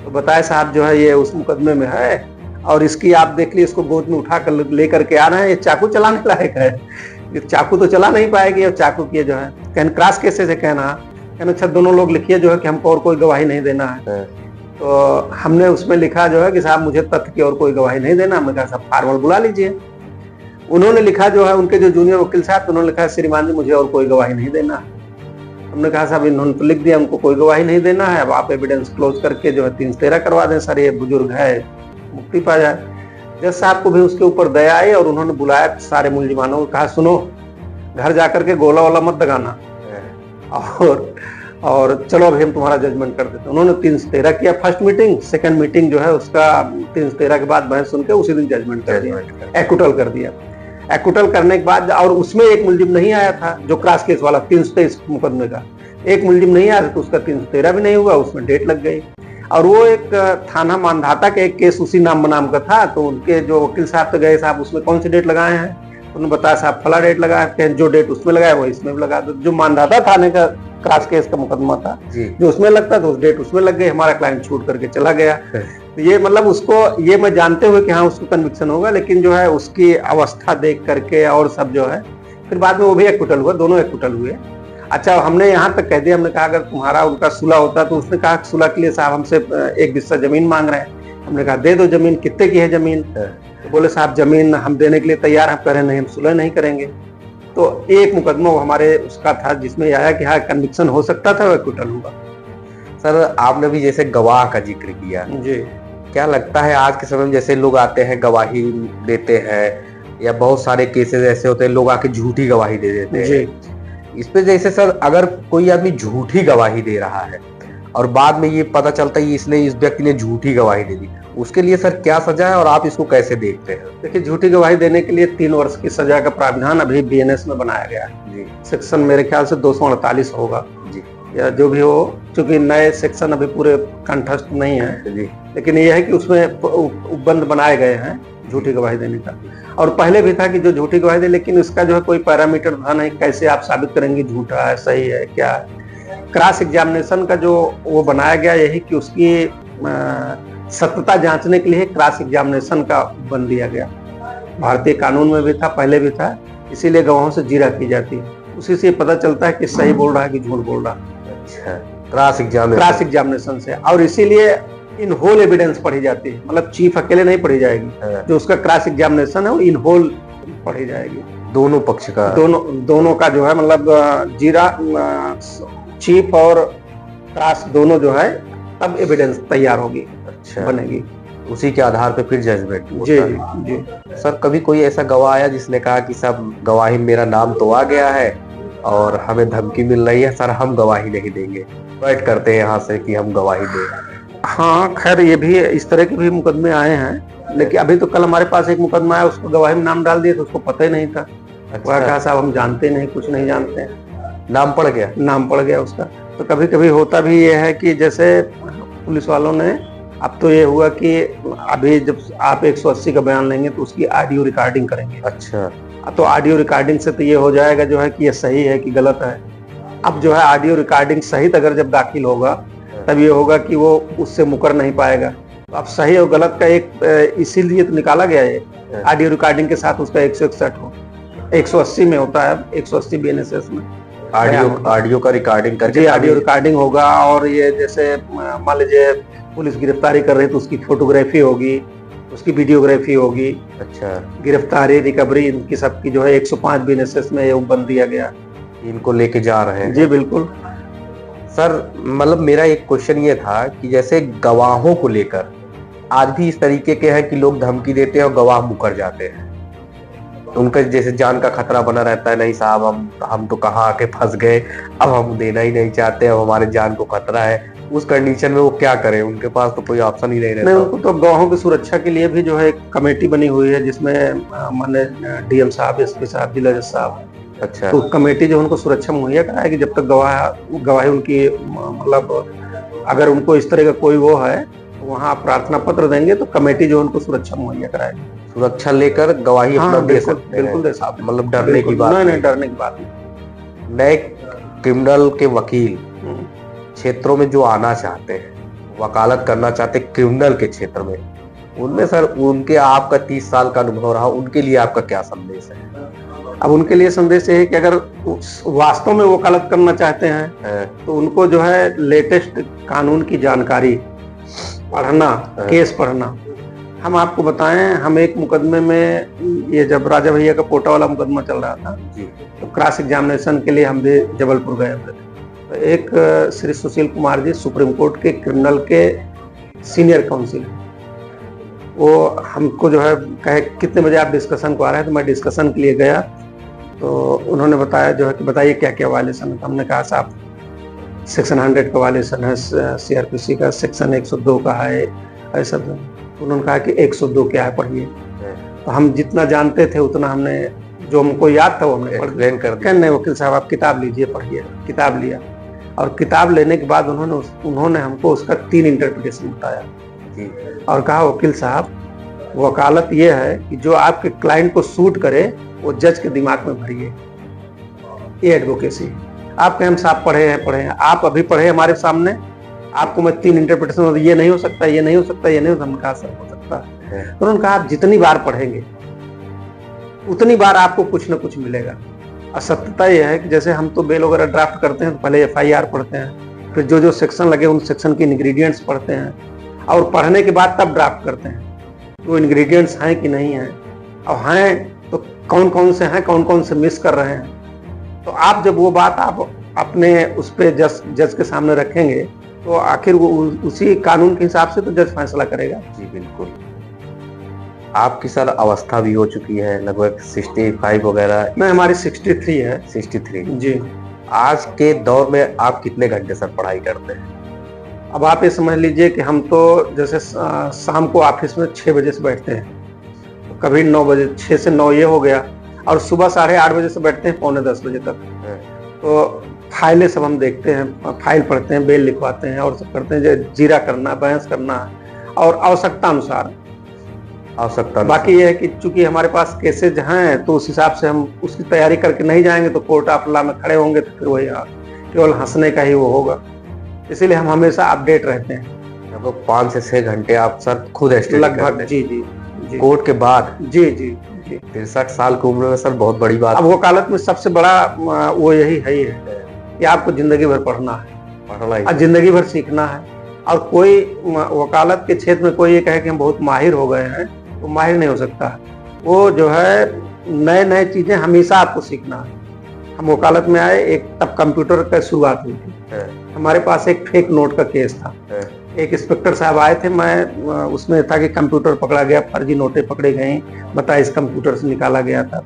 तो बताया साहब जो है ये उस मुकदमे में है, और इसकी आप देख ली, इसको गोद में उठा कर लेकर के आ रहे हैं, ये चाकू चलाने लायक है, ये चाकू तो चला नहीं पाएगी, और चाकू की जो है क्रॉस केसेस है, कहना अच्छा दोनों लोग लिखिए जो है कि हमको और कोई गवाही नहीं देना है। तो हमने उसमें लिखा जो है कि साहब मुझे तथ्य की और कोई गवाही नहीं देना। हमने कहा साहब फॉर्मल बुला लीजिए। उन्होंने लिखा जो है, उनके जो जूनियर वकील साहब, उन्होंने लिखा श्रीमान जी मुझे और कोई गवाही नहीं देना। हमने कहा साहब इन्होंने तो लिख दिया, उनको कोई गवाही नहीं देना है, अब आप एविडेंस क्लोज करके जो है 313 करवा दें सर, ये बुजुर्ग है मुक्ति पा जाए। जज साहब को भी उसके ऊपर दया आई और उन्होंने बुलाया सारे मुलजिमानों को, कहा सुनो घर जाकर के गोला वाला मत दगाना और चलो अभी हम तुम्हारा जजमेंट कर देते हैं। उन्होंने 313 किया फर्स्ट मीटिंग, सेकंड मीटिंग जो है उसका 313 के बाद बहस सुन के उसी दिन जजमेंट कर दिया, एक्विटल कर दिया। एक्विटल करने के बाद और उसमें एक मुलजिम नहीं आया था जो क्रॉस केस वाला 323 मुकदमे का, एक मुलजिम नहीं आया था तो उसका 313 भी नहीं हुआ, उसमें डेट लग गई। और वो एक थाना मानधाता का एक केस उसी नाम बनाम का था, तो उनके जो वकील साहब तो गए साहब उसमें कौन सी डेट लगाए हैं, उन्होंने बताया साहब फला डेट लगाया, जो डेट उसमें लगाया वो इसमें भी लगा दो। जो मानधाता थाने का क्रॉस केस का मुकदमा था जो उसमें लगता था उस डेट उसमें लग गई, हमारा क्लाइंट छूट करके चला गया। तो ये मतलब उसको ये मैं जानते हुए कि हाँ उसको कन्विक्शन होगा, लेकिन जो है उसकी अवस्था देख करके और सब जो है फिर बाद में वो भी एक्विटल हुआ, दोनों एक्विटल हुए। अच्छा हमने यहाँ तक कह दिया, हमने कहा अगर तुम्हारा उनका सुलह होता, तो उसने कहा सुलह के लिए साहब हमसे 1 बिस्सा जमीन मांग रहे हैं। हमने कहा दे दो जमीन, कितने की है जमीन, तो बोले साहब जमीन हम देने के लिए तैयार, हम कह रहे नहीं हम सुलह नहीं करेंगे। तो एक मुकदमा वो हमारे उसका था जिसमें आया कि हाँ कन्विक्शन हो सकता था, वो एक्विटल हुआ। सर आपने भी जैसे गवाह का जिक्र किया जी, क्या लगता है आज के समय में जैसे लोग आते हैं गवाही देते हैं, या बहुत सारे केसेस ऐसे होते हैं लोग आके झूठी गवाही दे देते हैं जी। इस पे जैसे सर अगर कोई आदमी झूठी गवाही दे रहा है और बाद में ये पता चलता है इसने इस व्यक्ति ने झूठी गवाही दे दी, उसके लिए सर क्या सजा है और आप इसको कैसे देखते हैं? देखिए झूठी गवाही देने के लिए 3 वर्ष की सजा का प्रावधान अभी बीएनएस में बनाया गया है जी, सेक्शन मेरे ख्याल से 248 होगा जी, या जो भी हो, क्योंकि नए सेक्शन अभी पूरे कंठस्थ नहीं है जी, लेकिन यह है कि उसमें उपबंध बनाए गए हैं झूठी गवाही देने का। और पहले भी था कि जो झूठी गवाही दे, लेकिन इसका जो है कोई पैरामीटर था नहीं, कैसे आप साबित करेंगे झूठा है सही है क्या है। क्रॉस एग्जामिनेशन का जो वो बनाया गया यही कि उसकी सत्यता जांचने के लिए क्रॉस एग्जामिनेशन का बन दिया गया। भारतीय कानून में भी था, पहले भी था, इसीलिए गवाहों से जीरा की जाती है, उसी से पता चलता है कि सही बोल रहा है कि झूठ बोल रहा है। अच्छा, क्रॉस एग्जामिनेशन से, और इसीलिए इन होल एविडेंस पढ़ी जाती है, मतलब चीफ अकेले नहीं पढ़ी जाएगी, जो उसका क्रॉस एग्जामिनेशन है वो इन होल पढ़ी जाएगी, दोनों पक्ष का, दोनों का जो है मतलब जीरा चीफ और क्रॉस दोनों जो है तब एविडेंस तैयार होगी, अच्छा बनेगी, उसी के आधार पे फिर जजमेंट। जी जी। सर कभी कोई ऐसा गवाह आया जिसने कहा कि साहब गवाही मेरा नाम तो आ गया है और हमें धमकी मिल रही है सर हम गवाही नहीं देंगे, फाइट करते हैं यहाँ से कि हम गवाही दें? हाँ खैर ये भी इस तरह के भी मुकदमे आए हैं, लेकिन अभी तो कल हमारे पास एक मुकदमा आया, उसको गवाही में नाम डाल दिया तो उसको पता ही नहीं था। अच्छा। वह कहा साहब हम जानते नहीं, कुछ नहीं जानते, नाम पड़ गया, नाम पड़ गया उसका। तो कभी कभी होता भी ये है कि जैसे पुलिस वालों ने, अब तो ये हुआ कि अभी जब आप 180 का बयान लेंगे तो उसकी ऑडियो रिकॉर्डिंग करेंगे। अच्छा, तो ऑडियो रिकॉर्डिंग से तो ये हो जाएगा जो है कि ये सही है कि गलत है। अब जो है ऑडियो रिकॉर्डिंग सहित अगर जब दाखिल होगा तब ये होगा कि वो उससे मुकर नहीं पाएगा। तो अब सही और गलत का एक इसीलिए तो निकाला गया है ऑडियो रिकॉर्डिंग के साथ उसका 161 हो, 180 में होता है, 180 बीएनएसएस में ऑडियो का रिकॉर्डिंग करके ऑडियो रिकॉर्डिंग होगा। और ये जैसे मान लीजिए पुलिस गिरफ्तारी कर रही है तो उसकी फोटोग्राफी होगी, उसकी वीडियोग्राफी होगी। अच्छा, गिरफ्तारी रिकवरी इनकी सबकी जो है 105 बीएनएसएस में ये बन दिया गया, इनको लेके जा रहे हैं। जी बिल्कुल सर मतलब मेरा एक क्वेश्चन ये था कि जैसे गवाहों को लेकर आज भी इस तरीके के हैं कि लोग धमकी देते हैं और गवाह मुकर जाते हैं, उनका जैसे जान का खतरा बना रहता है, नहीं साहब हम तो कहाँ आके फंस गए, अब हम देना ही नहीं चाहते, अब हमारे जान को खतरा है। उस कंडीशन में वो क्या करें, उनके पास तो कोई ऑप्शन ही नहीं रहता। नहीं, उनको तो गवाहों की सुरक्षा के लिए भी जो है एक कमेटी बनी हुई है जिसमें माननीय डीएम साहब, एसपी साहब, जिला जज साहब, अच्छा, तो कमेटी जो उनको सुरक्षा मुहैया कराएगी जब तक गवाही उनकी, मतलब अगर उनको इस तरह का कोई वो है तो वहाँ प्रार्थना पत्र देंगे तो कमेटी जो उनको सुरक्षा मुहैया कराएगी। सुरक्षा लेकर गवाही अपना दे सकते हैं, बिल्कुल दे सकते, मतलब डरने की बात नहीं, डरने की बात नहीं। नए क्रिमिनल के वकील क्षेत्रों में जो आना चाहते हैं, वकालत करना चाहते हैं क्रिमिनल के क्षेत्र में, उनमें सर उनके आपका 30 साल का अनुभव रहा, उनके लिए आपका क्या संदेश है? अब उनके लिए संदेश है कि अगर वास्तव में वकालत करना चाहते हैं तो उनको जो है लेटेस्ट कानून की जानकारी पढ़ना, केस पढ़ना। हम आपको बताएं, हम एक मुकदमे में, ये जब राजा भैया का पोटा वाला मुकदमा चल रहा था जी, तो क्रॉस एग्जामिनेशन के लिए हम भी जबलपुर गए हुए थे। तो एक श्री सुशील कुमार जी सुप्रीम कोर्ट के क्रिमिनल के सीनियर काउंसिल, वो हमको जो है कहे कितने बजे आप डिस्कशन को आ रहे हैं, तो मैं डिस्कशन के लिए गया तो उन्होंने बताया जो है कि बताइए क्या क्या वायलेशन है। तो हमने कहा साहब सेक्शन 100 का वायलेशन है, CRPC का सेक्शन 102 का है, ऐसा। उन्होंने कहा कि 102 क्या है पढ़िए। तो हम जितना जानते थे उतना हमने, जो हमको याद था वो हमने एक्सप्लेन कर दिया। नहीं वकील साहब आप किताब लीजिए, पढ़िए। किताब लिया और किताब लेने के बाद उन्होंने हमको उसका 3 इंटरप्रिटेशन बताया और कहा वकील साहब वकालत ये है कि जो आपके क्लाइंट को सूट करे वो जज के दिमाग में भरिए, ये एडवोकेसी। आपके हम साहब पढ़े हैं, आप अभी पढ़े हमारे सामने, आपको मैं 3 इंटरप्रिटेशन, ये नहीं हो सकता, ये नहीं हो सकता, ये नहीं हो सकता। हमने कहा सर हो सकता है। तो उन्होंने कहा आप जितनी बार पढ़ेंगे उतनी बार आपको कुछ ना कुछ मिलेगा। और सत्यता यह है कि जैसे हम तो बेल वगैरह ड्राफ्ट करते हैं तो पहले FIR पढ़ते हैं, फिर जो जो सेक्शन लगे उन सेक्शन के इंग्रेडिएंट्स पढ़ते हैं और पढ़ने के बाद तब ड्राफ्ट करते हैं वो इंग्रेडिएंट्स हैं कि नहीं हैं, और हैं तो कौन कौन से हैं, कौन कौन से मिस कर रहे हैं। तो आप जब वो बात आप अपने उस पर जज के सामने रखेंगे तो आखिर वो उसी कानून के हिसाब से तो जज फैसला करेगा। जी बिल्कुल। आपकी सर अवस्था भी हो चुकी है लगभग 65 वगैरह। नहीं हमारी 63 है। 63 जी। आज के दौर में आप कितने घंटे सर पढ़ाई करते हैं? अब आप ये समझ लीजिए कि हम तो जैसे शाम को ऑफिस में 6 बजे से बैठते हैं, तो कभी 9 बजे, 6 से 9 ये हो गया, और सुबह 8:30 बजे से बैठते हैं पौने 10 बजे तक। तो फाइलें सब हम देखते हैं, फाइल पढ़ते हैं, बेल लिखवाते हैं और सब करते हैं, जो जीरा करना, बहस करना और आवश्यकता अनुसार। बाकी ये है कि चूंकि हमारे पास केसेज हैं तो उस हिसाब से हम उसकी तैयारी करके नहीं जाएंगे तो कोर्ट ऑफ लॉ में खड़े होंगे तो फिर वही केवल हंसने का ही वो होगा, इसीलिए हम हमेशा अपडेट रहते हैं। लगभग 5 से 6 घंटे आप सर खुद लगभग। जी जी जी। कोर्ट के बाद? जी जी जी। 63 साल की उम्र में सर बहुत बड़ी बात। अब वकालत में सबसे बड़ा वो यही है कि आपको जिंदगी भर पढ़ना है और जिंदगी भर सीखना है। और कोई वकालत के क्षेत्र में कोई ये कहे कि हम बहुत माहिर हो गए हैं तो माहिर नहीं हो सकता। वो जो है नए चीजें हमेशा आपको सीखना है। हम वकालत में आए एक तब कंप्यूटर का शुरुआत हुई थी। हमारे पास एक फेक नोट का केस था। एक इंस्पेक्टर साहब आए थे, मैं उसमें था कि कंप्यूटर पकड़ा गया, फर्जी नोटें पकड़ी गई, बता इस कंप्यूटर से निकाला गया था।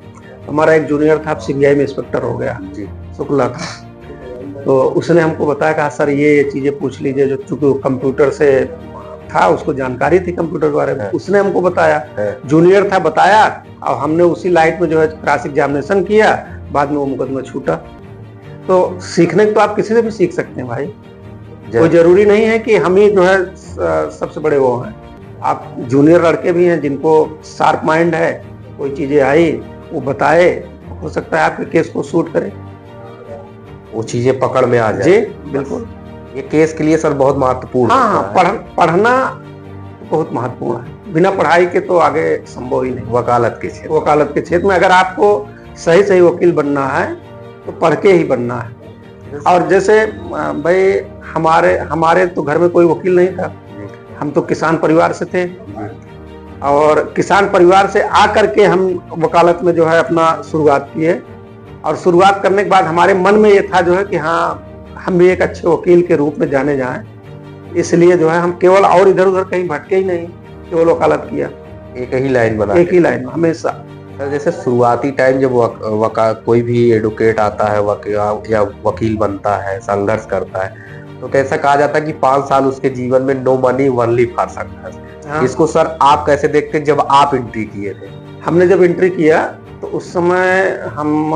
हमारा एक जूनियर था, CBI में इंस्पेक्टर हो गया, शुक्ला था। तो उसने हमको बताया कहा सर ये चीजें पूछ लीजिए, जो चूंकि कंप्यूटर से था, उसको जानकारी थी कंप्यूटर के बारे में, उसने हमको बताया। जूनियर था, बताया, और हमने उसी लाइट में जो है क्रॉस एग्जामिनेशन किया, बाद में वो मुकदमा छूटा। तो सीखने तो आप किसी से भी सीख सकते हैं भाई, कोई जरूरी नहीं है कि हम ही जो है सबसे बड़े वो हैं। आप जूनियर लड़के भी हैं जिनको शार्प माइंड है, कोई चीजें आई वो बताए, हो सकता है आपके केस को सूट करे, वो चीजें पकड़ में आ जाए। जी बिल्कुल। ये केस के लिए सर बहुत महत्वपूर्ण है। हाँ, पढ़ना बहुत महत्वपूर्ण है, बिना पढ़ाई के तो आगे संभव ही नहीं। वकालत के क्षेत्र में अगर आपको सही वकील बनना है तो पढ़ के ही बनना है। और जैसे भाई हमारे तो घर में कोई वकील नहीं था, हम तो किसान परिवार से थे, और किसान परिवार से आकर के हम वकालत में जो है अपना शुरुआत किए। और शुरुआत करने के बाद हमारे मन में ये था जो है कि हाँ हम भी एक अच्छे वकील के रूप में जाने जाएं, इसलिए जो है हम केवल और इधर उधर कहीं भटके ही नहीं, केवल वकालत किया, एक ही लाइन हमेशा। जैसे शुरुआती टाइम जब कोई भी एडवोकेट आता है या वकील बनता है, संघर्ष करता है, तो कैसा कहा जाता है कि 5 साल उसके जीवन में no money only for success. इसको सर आप कैसे देखते हैं जब आप एंट्री किए थे? हमने जब एंट्री किया तो उस समय हम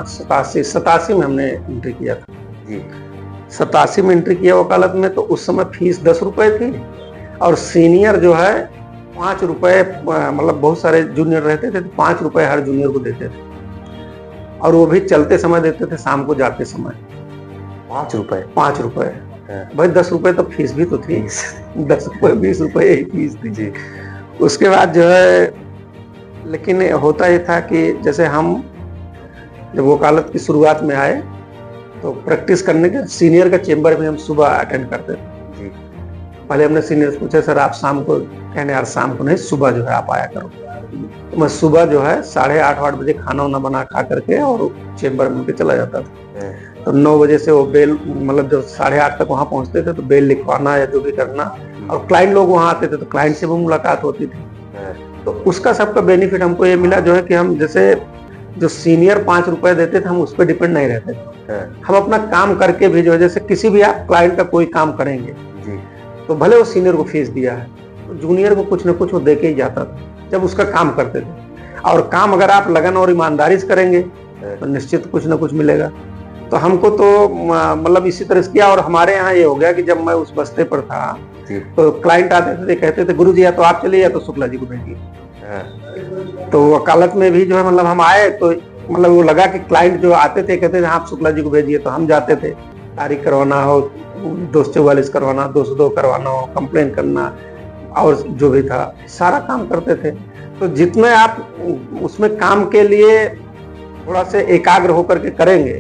87 में हमने एंट्री किया था जी। 87 में एंट्री किया वकालत में। तो उस समय फीस 10 रुपए थी, और सीनियर जो है 5 रुपए, मतलब बहुत सारे जूनियर रहते थे तो 5 रुपए हर जूनियर को देते थे, और वो भी चलते समय देते थे, शाम को जाते समय 5 रुपए। भाई 10 रुपए तो फीस भी तो थी, 10 रुपए 20 रुपए यही फीस थी जी। उसके बाद जो है, लेकिन होता ये था कि जैसे हम जब वकालत की शुरुआत में आए तो प्रैक्टिस करने के सीनियर का चेंबर में हम सुबह अटेंड करते थे जी। पहले हमने सीनियर से पूछा सर आप शाम को, कहने यार शाम को नहीं, सुबह जो है आप आया करो। तो मैं सुबह जो है 8:30 8 बजे खाना वाना बना खा करके और चेंबर में चला जाता था। तो 9 बजे से वो बेल, मतलब जब 8:30 तक वहाँ पहुँचते थे तो बेल लिखवाना या जो भी करना, और क्लाइंट लोग वहाँ आते थे तो क्लाइंट से भी मुलाकात होती थी। तो उसका सबका बेनिफिट हमको ये मिला जो है कि हम जैसे जो सीनियर 5 रुपए देते थे हम उस पर डिपेंड नहीं रहते थे। हम अपना काम करके भी जो है, जैसे किसी भी आप क्लाइंट का कोई काम करेंगे तो भले वो सीनियर को फीस दिया है तो जूनियर को कुछ ना कुछ वो दे के ही जाता था जब उसका काम करते थे। और काम अगर आप लगन और ईमानदारी से करेंगे तो निश्चित कुछ ना कुछ मिलेगा। तो हमको तो मतलब इसी तरह से किया। और हमारे यहाँ ये हो गया कि जब मैं उस बस्ते पर था तो क्लाइंट आते थे, कहते थे गुरु जी या तो आप चलिए या तो शुक्ला जी को भेजिए। तो वकालत में भी जो है मतलब हम आए तो मतलब वो लगा कि क्लाइंट जो आते थे कहते थे आप शुक्ला जी को भेजिए, तो हम जाते थे, तारीख करवाना हो, 244 करवाना, 202 करवाना हो, कंप्लेन करना और जो भी था सारा काम करते थे। तो जितने आप उसमें काम के लिए थोड़ा से एकाग्र होकर के करेंगे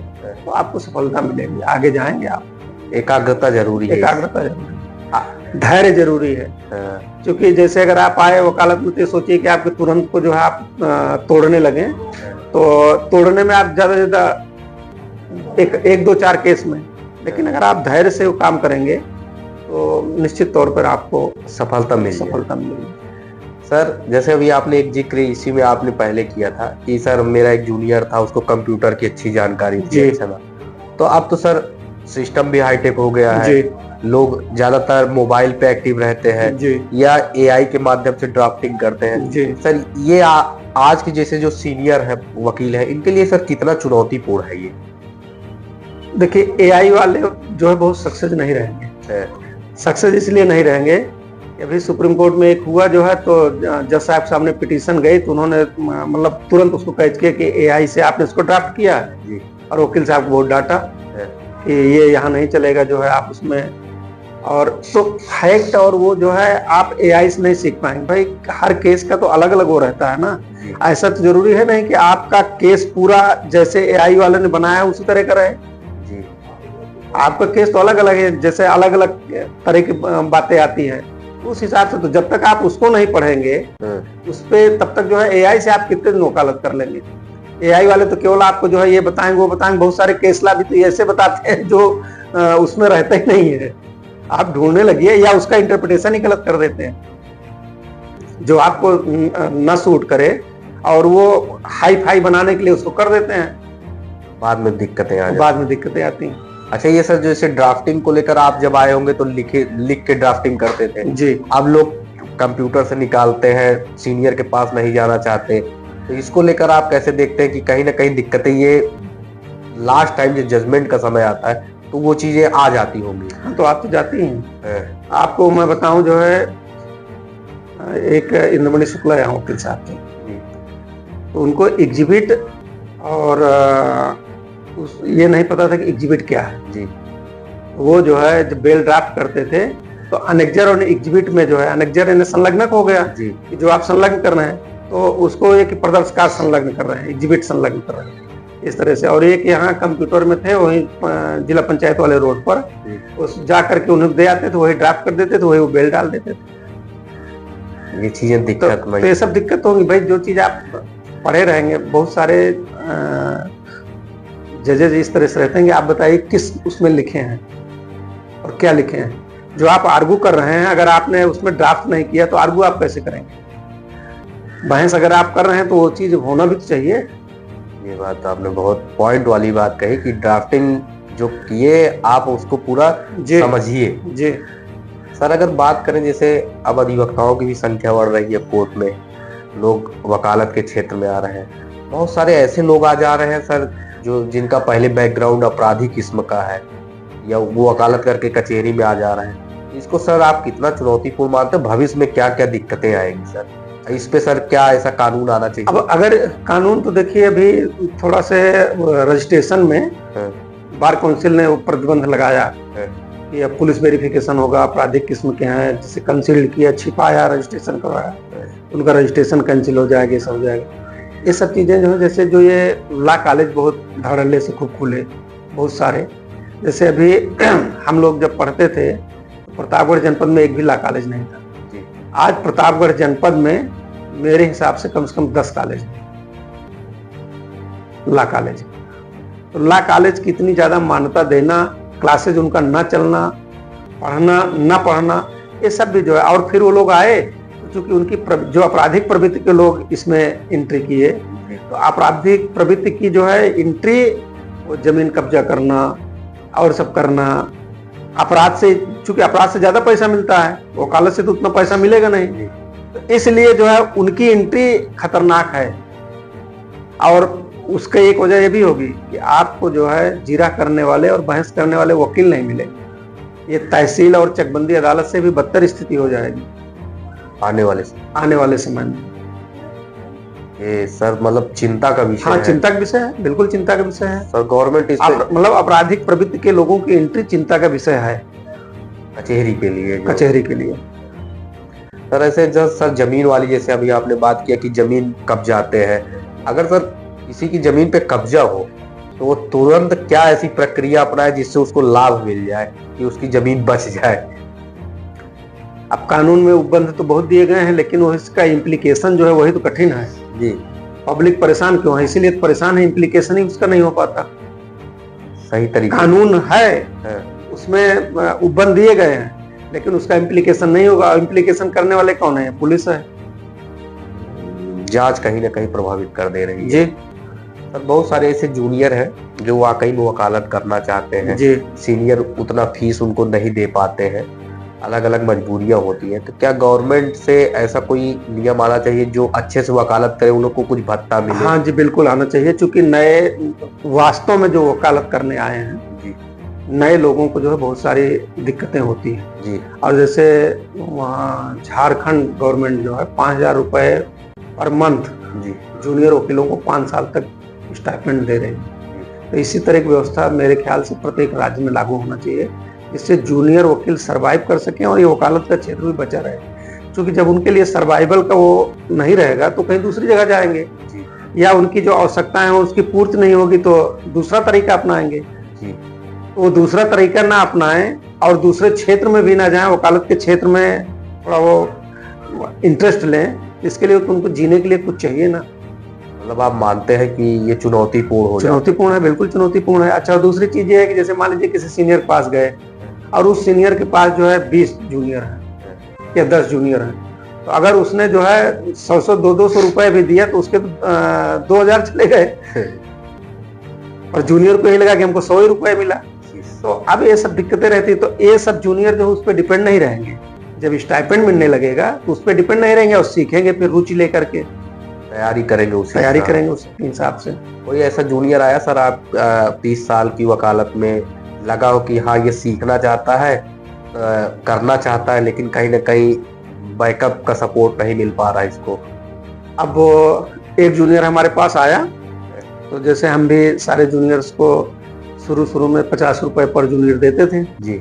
तो आपको सफलता मिलेगी, आगे जाएंगे आप। एकाग्रता जरूरी है, एकाग्रता जरूरी है, धैर्य जरूरी है। क्योंकि जैसे अगर आप आए वकालत में तो सोचिए कि आपके तुरंत को जो है आप तोड़ने लगे तो तोड़ने में आप ज्यादा से ज्यादा एक दो चार केस में, लेकिन अगर आप धैर्य से वो काम करेंगे तो निश्चित तौर पर आपको सफलता मिलेगी। सर जैसे अभी आपने एक जिक्र इसी में आपने पहले किया था कि सर मेरा एक जूनियर था, उसको कंप्यूटर की अच्छी जानकारी थी। तो अब तो सर सिस्टम भी हाईटेक हो गया है, लोग ज्यादातर मोबाइल पे एक्टिव रहते हैं या एआई के माध्यम से ड्राफ्टिंग करते हैं। सर ये आज के जैसे जो सीनियर है वकील है इनके लिए सर कितना चुनौतीपूर्ण है ये? देखिए एआई वाले जो है बहुत सक्सेस नहीं रहेंगे। सक्सेस इसलिए नहीं रहेंगे, अभी सुप्रीम कोर्ट में एक हुआ जो है तो जज साहब सामने पिटीशन गई तो उन्होंने मतलब तुरंत उसको कैच किया कि एआई से आपने इसको ड्राफ्ट किया है, और वकील साहब को बहुत डांटा कि ये यहाँ नहीं चलेगा जो है आप उसमें। और तो फैक्ट और वो जो है आप एआई से नहीं सीख पाएंगे भाई, हर केस का तो अलग अलग वो रहता है ना। ऐसा तो जरूरी है नहीं कि आपका केस पूरा जैसे एआई वाले ने बनाया उसी तरह का रहे। आपका केस तो अलग अलग है, जैसे अलग अलग तरह की बातें आती हैं उस हिसाब से। तो जब तक आप उसको नहीं पढ़ेंगे उस पे तब तक जो है एआई से आप कितने दिन वकालत कर लेंगे। एआई वाले तो केवल आपको जो है ये बताएंगे वो बताएंगे, बहुत सारे केसला भी तो ऐसे बताते हैं जो उसमें रहते ही नहीं है। आप ढूंढने लगिए या उसका इंटरप्रिटेशन ही गलत कर देते हैं जो आपको न सूट करे, और वो हाई फाई बनाने के लिए उसको कर देते हैं, बाद में दिक्कतें आती हैं। अच्छा ये सर जैसे ड्राफ्टिंग को लेकर आप जब आए होंगे तो लिख के ड्राफ्टिंग करते थे जी, अब लोग कंप्यूटर से निकालते हैं, सीनियर के पास नहीं जाना चाहते। तो इसको लेकर आप कैसे देखते हैं कि कहीं ना कहीं दिक्कतें ये लास्ट टाइम जो जजमेंट का समय आता है तो वो चीजें आ जाती होंगी? तो आप तो जाती हैं। आपको मैं बताऊं जो है एक इंद्रमणि शुक्ला यहाँ वकील साहब थे, तो उनको एग्जिबिट और ये नहीं पता था कि एग्जिबिट क्या है जी। वो जो है जब बेल ड्राफ्ट करते थे तो अनेक्जर और एग्जिबिट में जो है अनेक्जर इन्हें संलग्नक हो गया जी, कि जो आप संलग्न कर रहे हैं तो उसको एक प्रदर्शकार संलग्न कर रहे हैं, एग्जिबिट संलग्न कर रहे हैं इस तरह से। और एक यहाँ कंप्यूटर में थे वही जिला पंचायत वाले रोड पर, उस जा करके उन्हें दे आते थे, वही ड्राफ्ट कर देते थे, वही वो बेल डाल देते थे। ये चीजें दिक्कत तो ये सब दिक्कत होगी भाई। जो चीज आप पढ़े रहेंगे, बहुत सारे जजेज इस तरह से रहते हैं कि आप बताइए किस उसमें लिखे हैं और क्या लिखे हैं। जो आप आर्गू कर रहे हैं अगर आपने उसमें ड्राफ्ट नहीं किया तो आर्गू आप कैसे करेंगे? बहस अगर आप कर रहे हैं तो वो चीज होना भी तो चाहिए। ये बात आपने बहुत पॉइंट वाली बात कही कि ड्राफ्टिंग जो किए आप उसको पूरा समझिए जी। सर अगर बात करें जैसे अब अधिवक्ताओं की भी संख्या बढ़ रही है कोर्ट में, लोग वकालत के क्षेत्र में आ रहे हैं, बहुत सारे ऐसे लोग आ जा रहे हैं सर जो जिनका पहले बैकग्राउंड अपराधी किस्म का है या वो वकालत करके कचहरी में आ जा रहे हैं। इसको सर आप कितना चुनौतीपूर्ण मानते हैं? भविष्य में क्या क्या दिक्कतें आएंगी सर? इस पे सर क्या ऐसा कानून आना चाहिए? अब अगर कानून तो देखिए अभी थोड़ा से रजिस्ट्रेशन में बार काउंसिल ने प्रतिबंध लगाया कि अब पुलिस वेरिफिकेशन होगा, आपराधिक किस्म के हैं, जैसे कंसील्ड किया, छिपाया, रजिस्ट्रेशन करवाया, उनका रजिस्ट्रेशन कैंसिल हो जाएगा, ये सब हो जाएगा। ये सब चीजें जो है, जैसे जो ये लॉ कॉलेज बहुत धड़ल्ले से खूब खुले बहुत सारे, जैसे अभी हम लोग जब पढ़ते थे तो प्रतापगढ़ जनपद में एक भी लॉ कॉलेज नहीं था। आज प्रतापगढ़ जनपद में मेरे हिसाब से कम 10 कॉलेज लॉ कॉलेज। तो लॉ कॉलेज की इतनी ज्यादा मान्यता देना, क्लासेज उनका न चलना, पढ़ना न पढ़ना, ये सब भी जो है। और फिर वो लोग आए चूंकि उनकी जो आपराधिक प्रवृत्ति के लोग इसमें एंट्री किए, तो आपराधिक प्रवृत्ति की जो है एंट्री, वो जमीन कब्जा करना और सब करना, अपराध से, चूंकि अपराध से ज्यादा पैसा मिलता है, वकालत से तो उतना पैसा मिलेगा नहीं, तो इसलिए जो है उनकी एंट्री खतरनाक है। और उसका एक वजह यह भी होगी कि आपको जो है जीरा करने वाले और बहस करने वाले वकील नहीं मिलेंगे। ये तहसील और चकबंदी अदालत से भी बदतर स्थिति हो जाएगी आने वाले समय में। ये सर मतलब चिंता का विषय है। चिंता का विषय है, बिल्कुल चिंता का विषय है सर। गवर्नमेंट इस मतलब आपराधिक प्रवृत्ति के लोगों की एंट्री चिंता का विषय है कचहरी के लिए। सर ऐसे सर जमीन वाली, जैसे अभी आपने बात किया कि जमीन कब्जाते हैं, अगर सर किसी की जमीन पे कब्जा हो तो वो तुरंत क्या ऐसी प्रक्रिया अपनाए जिससे उसको लाभ मिल जाए कि उसकी जमीन बच जाए? अब कानून में उपबंध तो बहुत दिए गए हैं, लेकिन वो इसका इम्प्लीकेशन जो है वही तो कठिन है जी। पब्लिक परेशान क्यों है? इसीलिए तो परेशान है, इम्प्लीकेशन ही उसका नहीं हो पाता। सही तरीके कानून है, उसमें उपबंध दिए गए हैं, लेकिन उसका इम्प्लीकेशन नहीं होगा। इम्प्लीकेशन करने वाले कौन है? पुलिस है। जांच कहीं ना कहीं प्रभावित कर दे रही है जी। सर बहुत सारे ऐसे जूनियर हैं जो वाकई में वकालत करना चाहते हैं जी। सीनियर उतना फीस उनको नहीं दे पाते हैं, अलग अलग मजबूरियां होती हैं, तो क्या गवर्नमेंट से ऐसा कोई नियम आना चाहिए जो अच्छे से वकालत करे, उन लोग को कुछ भत्ता मिले? हाँ जी, बिल्कुल आना चाहिए, क्योंकि नए वास्तव में जो वकालत करने आए हैं जी, नए लोगों को जो है बहुत सारी दिक्कतें होती हैं जी। और जैसे वहाँ झारखंड गवर्नमेंट जो है 5,000 रुपए पर मंथ जी जूनियर वकीलों को 5 साल तक स्टाइपेंड दे रहे हैं। तो इसी तरह की व्यवस्था मेरे ख्याल से प्रत्येक राज्य में लागू होना चाहिए, जिससे जूनियर वकील सरवाइव कर सकें और ये वकालत का क्षेत्र भी बचा रहे। क्योंकि जब उनके लिए सर्वाइवल का वो नहीं रहेगा तो कहीं दूसरी जगह जाएंगे जी। या उनकी जो आवश्यकताएं हैं उसकी पूर्ति नहीं होगी तो दूसरा तरीका अपनाएंगे जी। तो वो दूसरा तरीका ना अपनाएं और दूसरे क्षेत्र में भी ना जाएं, वकालत के क्षेत्र में थोड़ा वो इंटरेस्ट लें, इसके लिए तो उनको जीने के लिए कुछ चाहिए ना। मतलब आप मानते हैं कि ये चुनौतीपूर्ण है? बिल्कुल चुनौतीपूर्ण है। अच्छा, दूसरी चीज ये है कि जैसे मान लीजिए किसी सीनियर के पास गए और उस सीनियर के पास जो है 20 जूनियर हैं या 10 जूनियर हैं, तो अगर उसने जो है 100 200 रुपए भी दिया तो उसके 2,000 चले गए और जूनियर को यही लगा कि हमको 100 रुपए मिला। तो अब ये सब दिक्कतें रहती है, तो ये सब जूनियर जो उस पर डिपेंड नहीं रहेंगे। जब स्टाइपेंड मिलने लगेगा तो उस पर डिपेंड नहीं रहेंगे और सीखेंगे, फिर रुचि लेकर के तैयारी करेंगे उस हिसाब से। कोई ऐसा जूनियर आया सर आप 30 साल की वकालत में लगा हो कि हाँ ये सीखना चाहता है, करना चाहता है, लेकिन कहीं ना कहीं बैकअप का सपोर्ट नहीं मिल पा रहा है इसको? अब वो एक जूनियर हमारे पास आया, तो जैसे हम भी सारे जूनियर्स को शुरू में 50 रुपए पर जूनियर देते थे जी।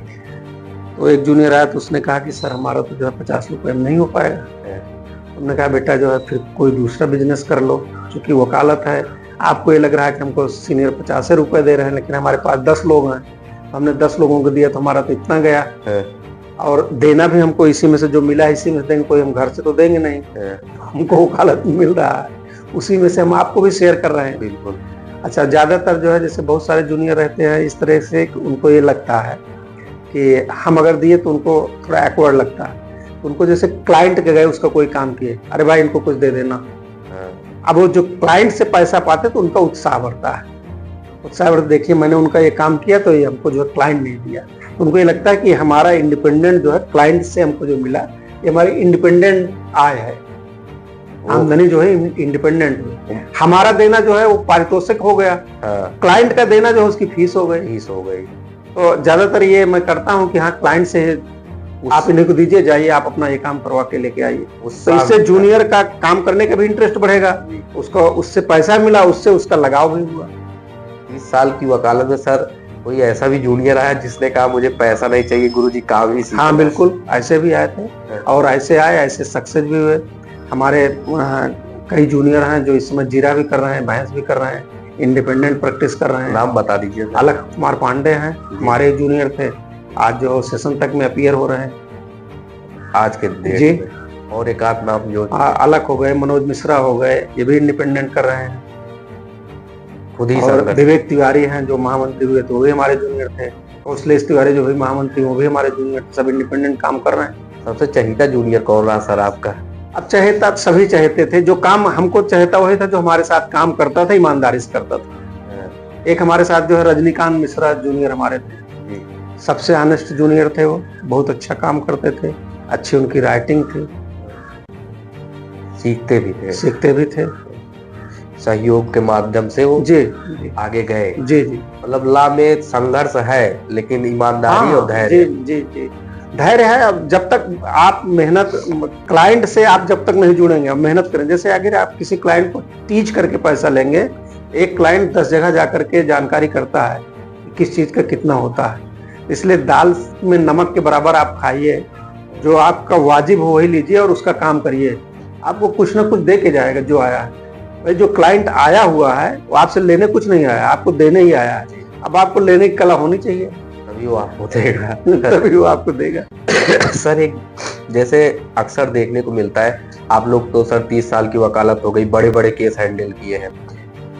तो एक जूनियर आया तो उसने कहा कि सर हमारा तो जो है 50 रुपए में नहीं हो पाएगा। हमने कहा बेटा जो है फिर कोई दूसरा बिजनेस कर लो, क्योंकि वकालत है, आपको ये लग रहा है कि हमको सीनियर 50 रुपए दे रहे हैं, लेकिन हमारे पास 10 लोग हैं, हमने 10 लोगों को दिया तो हमारा तो इतना गया और देना भी हमको इसी में से जो मिला इसी में से देंगे, कोई हम घर से तो देंगे नहीं, हमको वकालत मिल रहा है उसी में से हम आपको भी शेयर कर रहे हैं। बिल्कुल। अच्छा, ज्यादातर जो है जैसे बहुत सारे जूनियर रहते हैं इस तरह से उनको ये लगता है कि हम अगर दिए तो उनको थोड़ा एक्वर्ड लगता है, उनको जैसे क्लाइंट के गए उसका कोई काम किए, अरे भाई इनको कुछ दे देना। अब वो जो क्लाइंट से पैसा पाते तो उनका उत्साह बढ़ता है, देखिए मैंने उनका ये काम किया तो ये हमको जो है क्लाइंट नहीं दिया, तो उनको ये लगता है कि हमारा इंडिपेंडेंट जो है क्लाइंट से हमको जो मिला ये हमारी इंडिपेंडेंट आय है, आमदनी जो है इंडिपेंडेंट हुई। हमारा देना जो है वो पारितोषिक हो गया, क्लाइंट का देना जो है उसकी फीस हो गई। तो ज्यादातर ये मैं करता हूँ कि हाँ क्लाइंट से आप इन्हें को दीजिए, जाइए आप अपना ये काम करवा के लेके आइए, तो इससे जूनियर का काम करने का भी इंटरेस्ट बढ़ेगा, उसको उससे पैसा मिला, उससे उसका लगाव भी हुआ। 30 साल की वकालत में सर कोई ऐसा भी जूनियर आया जिसने कहा मुझे पैसा नहीं चाहिए गुरुजी, काम ही सीखना? हाँ बिल्कुल, ऐसे भी आए थे और ऐसे आए, ऐसे सक्सेस भी हुए। हमारे कई जूनियर हैं जो इस समय जीरा भी कर रहे हैं, भैंस भी कर रहे हैं, इंडिपेंडेंट प्रैक्टिस कर रहे हैं। नाम बता दीजिए। अलख कुमार पांडे हैं, हमारे जूनियर थे, आज जो सेशन तक में अपीयर हो रहे हैं आज के डेट जी। में। और एक आध नाम जो अलख हो गए, मनोज मिश्रा हो गए, ये भी इंडिपेंडेंट कर रहे हैं। खुद ही और संघर्ष। विवेक तिवारी हैं जो महामंत्री हुए थे, वो भी हमारे जूनियर थे। कौशलेश तिवारी जो भी महामंत्री, वो भी हमारे जूनियर थे। सब इंडिपेंडेंट काम कर रहे हैं। सबसे चहीता जूनियर कौन रहा सर आपका? अब चहेता सभी चाहते थे, जो काम हमको चाहता वही था जो हमारे साथ काम करता था, ईमानदारी से करता था। एक हमारे साथ जो है रजनीकांत मिश्रा जूनियर हमारे थे, सबसे ऑनेस्ट जूनियर थे। वो बहुत अच्छा काम करते थे, अच्छी उनकी राइटिंग थी, सीखते भी थे। सहयोग के माध्यम से वो जी आगे गए। जी जी मतलब ला में संघर्ष है लेकिन ईमानदारी और धैर्य। जी जी जी धैर्य है। अब जब तक आप मेहनत, क्लाइंट से आप जब तक नहीं जुड़ेंगे, अब मेहनत करें। जैसे अगर आप किसी क्लाइंट को टीच करके पैसा लेंगे, एक क्लाइंट 10 जगह जाकर के जानकारी करता है कि किस चीज का कितना होता है। इसलिए दाल में नमक के बराबर आप खाइए, जो आपका वाजिब हो वही लीजिए और उसका काम करिए। आपको कुछ ना कुछ दे के जाएगा जो आया है। भाई जो क्लाइंट आया हुआ है वो आपसे लेने कुछ नहीं आया, आपको देने ही आया है। अब आपको लेने की कला होनी चाहिए, तभी वो आपको देगा। तभी वो आपको देगा। सर एक जैसे अक्सर देखने को मिलता है, आप लोग तो सर 30 साल की वकालत हो गई, बड़े बड़े केस हैंडल किए हैं।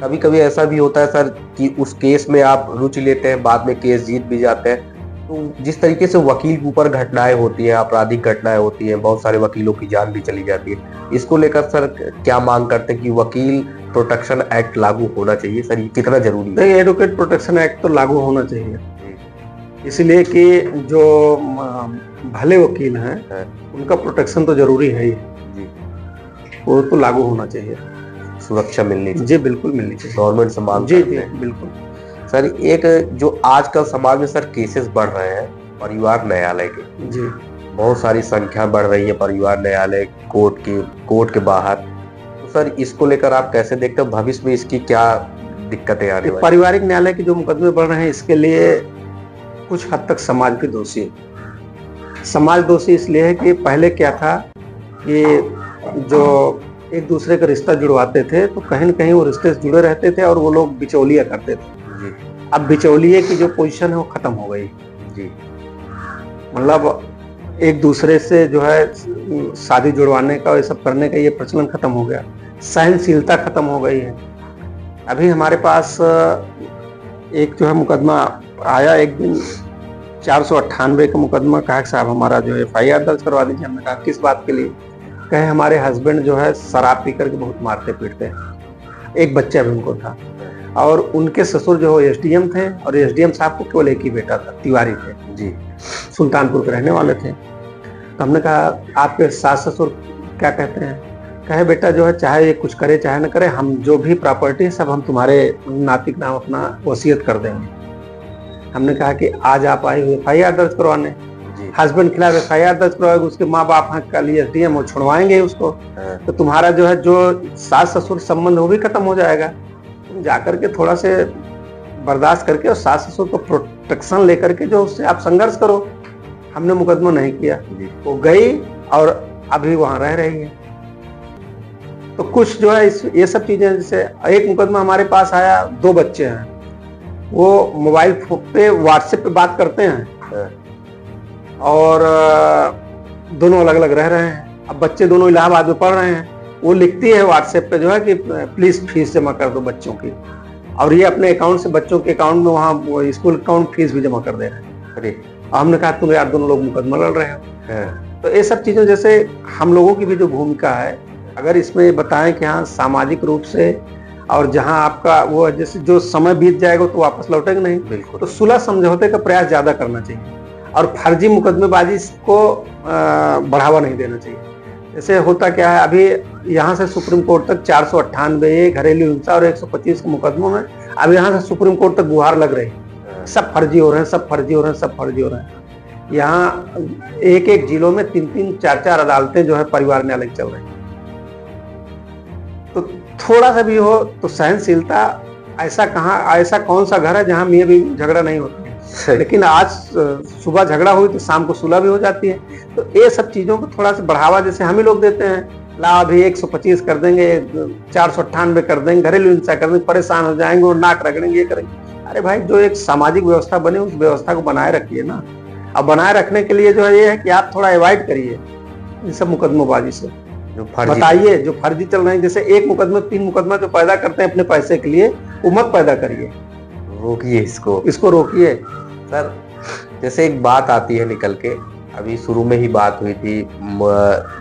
कभी कभी ऐसा भी होता है सर कि उस केस में आप रुचि लेते हैं, बाद में केस जीत भी जाते हैं। तो जिस तरीके से वकील के ऊपर घटनाएं होती हैं, आपराधिक घटनाएं होती हैं, बहुत सारे वकीलों की जान भी चली जाती है, इसको लेकर सर क्या मांग करते हैं कि वकील प्रोटेक्शन एक्ट लागू होना चाहिए? सर ये कितना जरूरी है? नहीं, एडवोकेट प्रोटेक्शन एक्ट तो लागू होना चाहिए, इसलिए कि जो भले वकील हैं उनका प्रोटेक्शन तो जरूरी है ही, वो तो लागू होना चाहिए। सुरक्षा मिलनी चाहिए। जी बिल्कुल मिलनी चाहिए, गवर्नमेंट से मांग जी करते जी हैं। बिल्कुल। सर एक जो आजकल समाज में सर केसेस बढ़ रहे हैं परिवार न्यायालय के, जी बहुत सारी संख्या बढ़ रही है परिवार न्यायालय कोर्ट के बाहर, तो सर इसको लेकर आप कैसे देखते हैं? भविष्य में इसकी क्या दिक्कतें आने वाली? पारिवारिक न्यायालय के जो मुकदमे बढ़ रहे हैं, इसके लिए कुछ हद तक समाज भी दोषी है। समाज दोषी इसलिए है कि पहले क्या था कि जो एक दूसरे का रिश्ता जुड़वाते थे तो कहीं न कहीं वो रिश्ते से जुड़े रहते थे और वो लोग बिचौलिया करते थे। अब बिचौलिए की जो पोजीशन है वो खत्म हो गई जी। मतलब एक दूसरे से जो है शादी जुड़वाने का, ये सब करने का ये प्रचलन खत्म हो गया, सहनशीलता खत्म हो गई है। अभी हमारे पास एक जो है मुकदमा आया एक दिन, 498 का मुकदमा। कहा साहब हमारा जो है FIR दर्ज करवा दीजिए। हमने कहा किस बात के लिए? कहे हमारे हस्बैंड जो है शराब पी करके बहुत मारते पीटते हैं। एक बच्चा भी उनको था और उनके ससुर जो SDM थे और SDM साहब को केवल एक ही बेटा था, तिवारी थे जी, सुल्तानपुर के रहने वाले थे। तो हमने कहा आपके सास ससुर क्या कहते हैं? कहे बेटा जो है चाहे ये कुछ करे चाहे न करे, हम जो भी प्रॉपर्टी है सब हम तुम्हारे नाती के नाम अपना वसीयत कर देंगे। हमने कहा कि आज आप आए हुए FIR दर्ज करवाने, हस्बैंड खिलाफ FIR दर्ज करवाएगा, उसके माँ बाप हैं कल SDM वो छुड़वाएंगे उसको, तो तुम्हारा जो है जो सास ससुर संबंध वो भी खत्म हो जाएगा। तुम जाकर के थोड़ा से बर्दाश्त करके और सास ससुर को प्रोटेक्शन लेकर के जो उससे आप संघर्ष करो। हमने मुकदमा नहीं किया, वो गई और अभी वहां रह रही है। तो कुछ जो है ये सब चीजें, जैसे एक मुकदमा हमारे पास आया, 2 बच्चे हैं, वो मोबाइल पे व्हाट्सएप पे बात करते हैं और दोनों अलग अलग रह रहे हैं। अब बच्चे दोनों इलाहाबाद में पढ़ रहे हैं। वो लिखती है व्हाट्सएप पे जो है कि प्लीज फीस जमा कर दो बच्चों की, और ये अपने अकाउंट से बच्चों के अकाउंट में वहाँ स्कूल अकाउंट फीस भी जमा कर दे रहे हैं। अरे हमने कहा तुम यार दोनों लोग मुकदमा लड़ रहे हो। तो ये सब चीजें, जैसे हम लोगों की भी जो भूमिका है, अगर इसमें बताएं कि हाँ सामाजिक रूप से, और जहां आपका वो जैसे जो समय बीत जाएगा तो वापस लौटेगा नहीं, बिल्कुल, तो सुलह समझौते का प्रयास ज्यादा करना चाहिए और फर्जी मुकदमेबाजी को बढ़ावा नहीं देना चाहिए। जैसे होता क्या है, अभी यहाँ से सुप्रीम कोर्ट तक 498 घरेलू हिंसा और 125 के मुकदमों में अब यहाँ से सुप्रीम कोर्ट तक गुहार लग रही है, सब फर्जी हो रहे हैं, सब फर्जी हो रहे हैं, सब फर्जी हो रहे हैं। यहाँ एक एक जिलों में 3-3, 4-4 अदालतें जो है परिवार न्यायालय चल रही हैं। तो थोड़ा सा भी हो तो सहनशीलता, ऐसा कौन सा घर है जहाँ मियाँ बीवी झगड़ा नहीं होता है? लेकिन आज सुबह झगड़ा हुई तो शाम को सुलह भी हो जाती है। तो ये सब चीजों को थोड़ा सा बढ़ावा जैसे हम ही लोग देते हैं, ला अभी 125 कर देंगे, 498 कर देंगे, घरेलू हिंसा कर देंगे, परेशान हो जाएंगे और नाक रगड़ेंगे, ये करेंगे। अरे भाई जो एक सामाजिक व्यवस्था बने उस व्यवस्था को बनाए रखिए ना। अब बनाए रखने के लिए जो है ये है कि आप थोड़ा अवॉइड करिए इन सब मुकदमेबाजी से, बताइए जो फर्जी चल रहे हैं। जैसे एक मुकदमा 3 मुकदमा जो पैदा करते हैं अपने पैसे के लिए, वो मत पैदा करिए, रोकिए इसको। इसको रोकिए। सर जैसे एक बात आती है निकल के, अभी शुरू में ही बात हुई थी,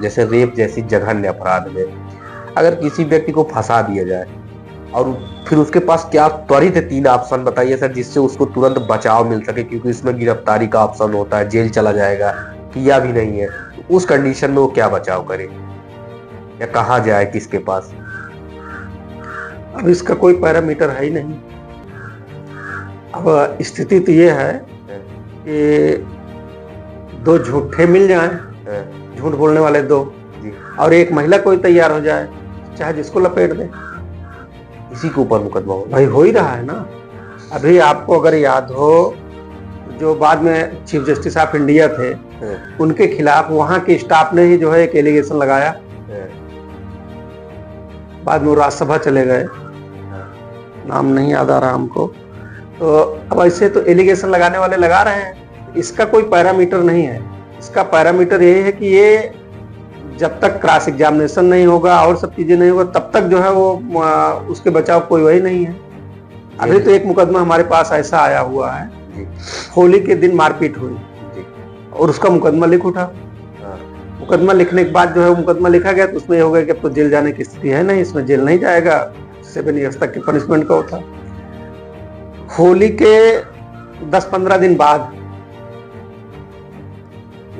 जैसे रेप जैसी जघन्य अपराध में अगर किसी व्यक्ति को फंसा दिया जाए और फिर उसके पास क्या त्वरित 3 ऑप्शन बताइए सर जिससे उसको तुरंत बचाव मिल सके, क्योंकि इसमें गिरफ्तारी का ऑप्शन होता है, जेल चला जाएगा, किया भी नहीं है, तो उस कंडीशन में वो क्या बचाव करे या कहाँ जाए, किसके पास? अब इसका कोई पैरामीटर है ही नहीं। अब स्थिति तो ये है कि 2 झूठे मिल जाएं, झूठ बोलने वाले 2, और एक महिला कोई तैयार हो जाए, चाहे जिसको लपेट दे, इसी के ऊपर मुकदमा हो। भाई हो ही रहा है ना। अभी आपको अगर याद हो, जो बाद में चीफ जस्टिस ऑफ इंडिया थे, उनके खिलाफ वहां के स्टाफ ने ही जो है एक एलिगेशन लगाया, बाद में वो राज्यसभा चले गए, नाम नहीं याद आ रहा हमको। तो अब ऐसे तो एलिगेशन लगाने वाले लगा रहे हैं, इसका कोई पैरामीटर नहीं है। इसका पैरामीटर यही है कि ये जब तक क्रॉस एग्जामिनेशन नहीं होगा और सब चीजें नहीं होगा, तब तक जो है वो उसके बचाव कोई वही नहीं है। अभी तो एक मुकदमा हमारे पास ऐसा आया हुआ है, होली के दिन मारपीट हुई और उसका मुकदमा लिख उठा। मुकदमा लिखने के बाद जो है मुकदमा लिखा गया, तो उसमें हो गया कि अब तो जेल जाने की स्थिति है नहीं, इसमें जेल नहीं जाएगा, 7 ईयर्स तक की पनिशमेंट का होता। होली के 10-15 दिन बाद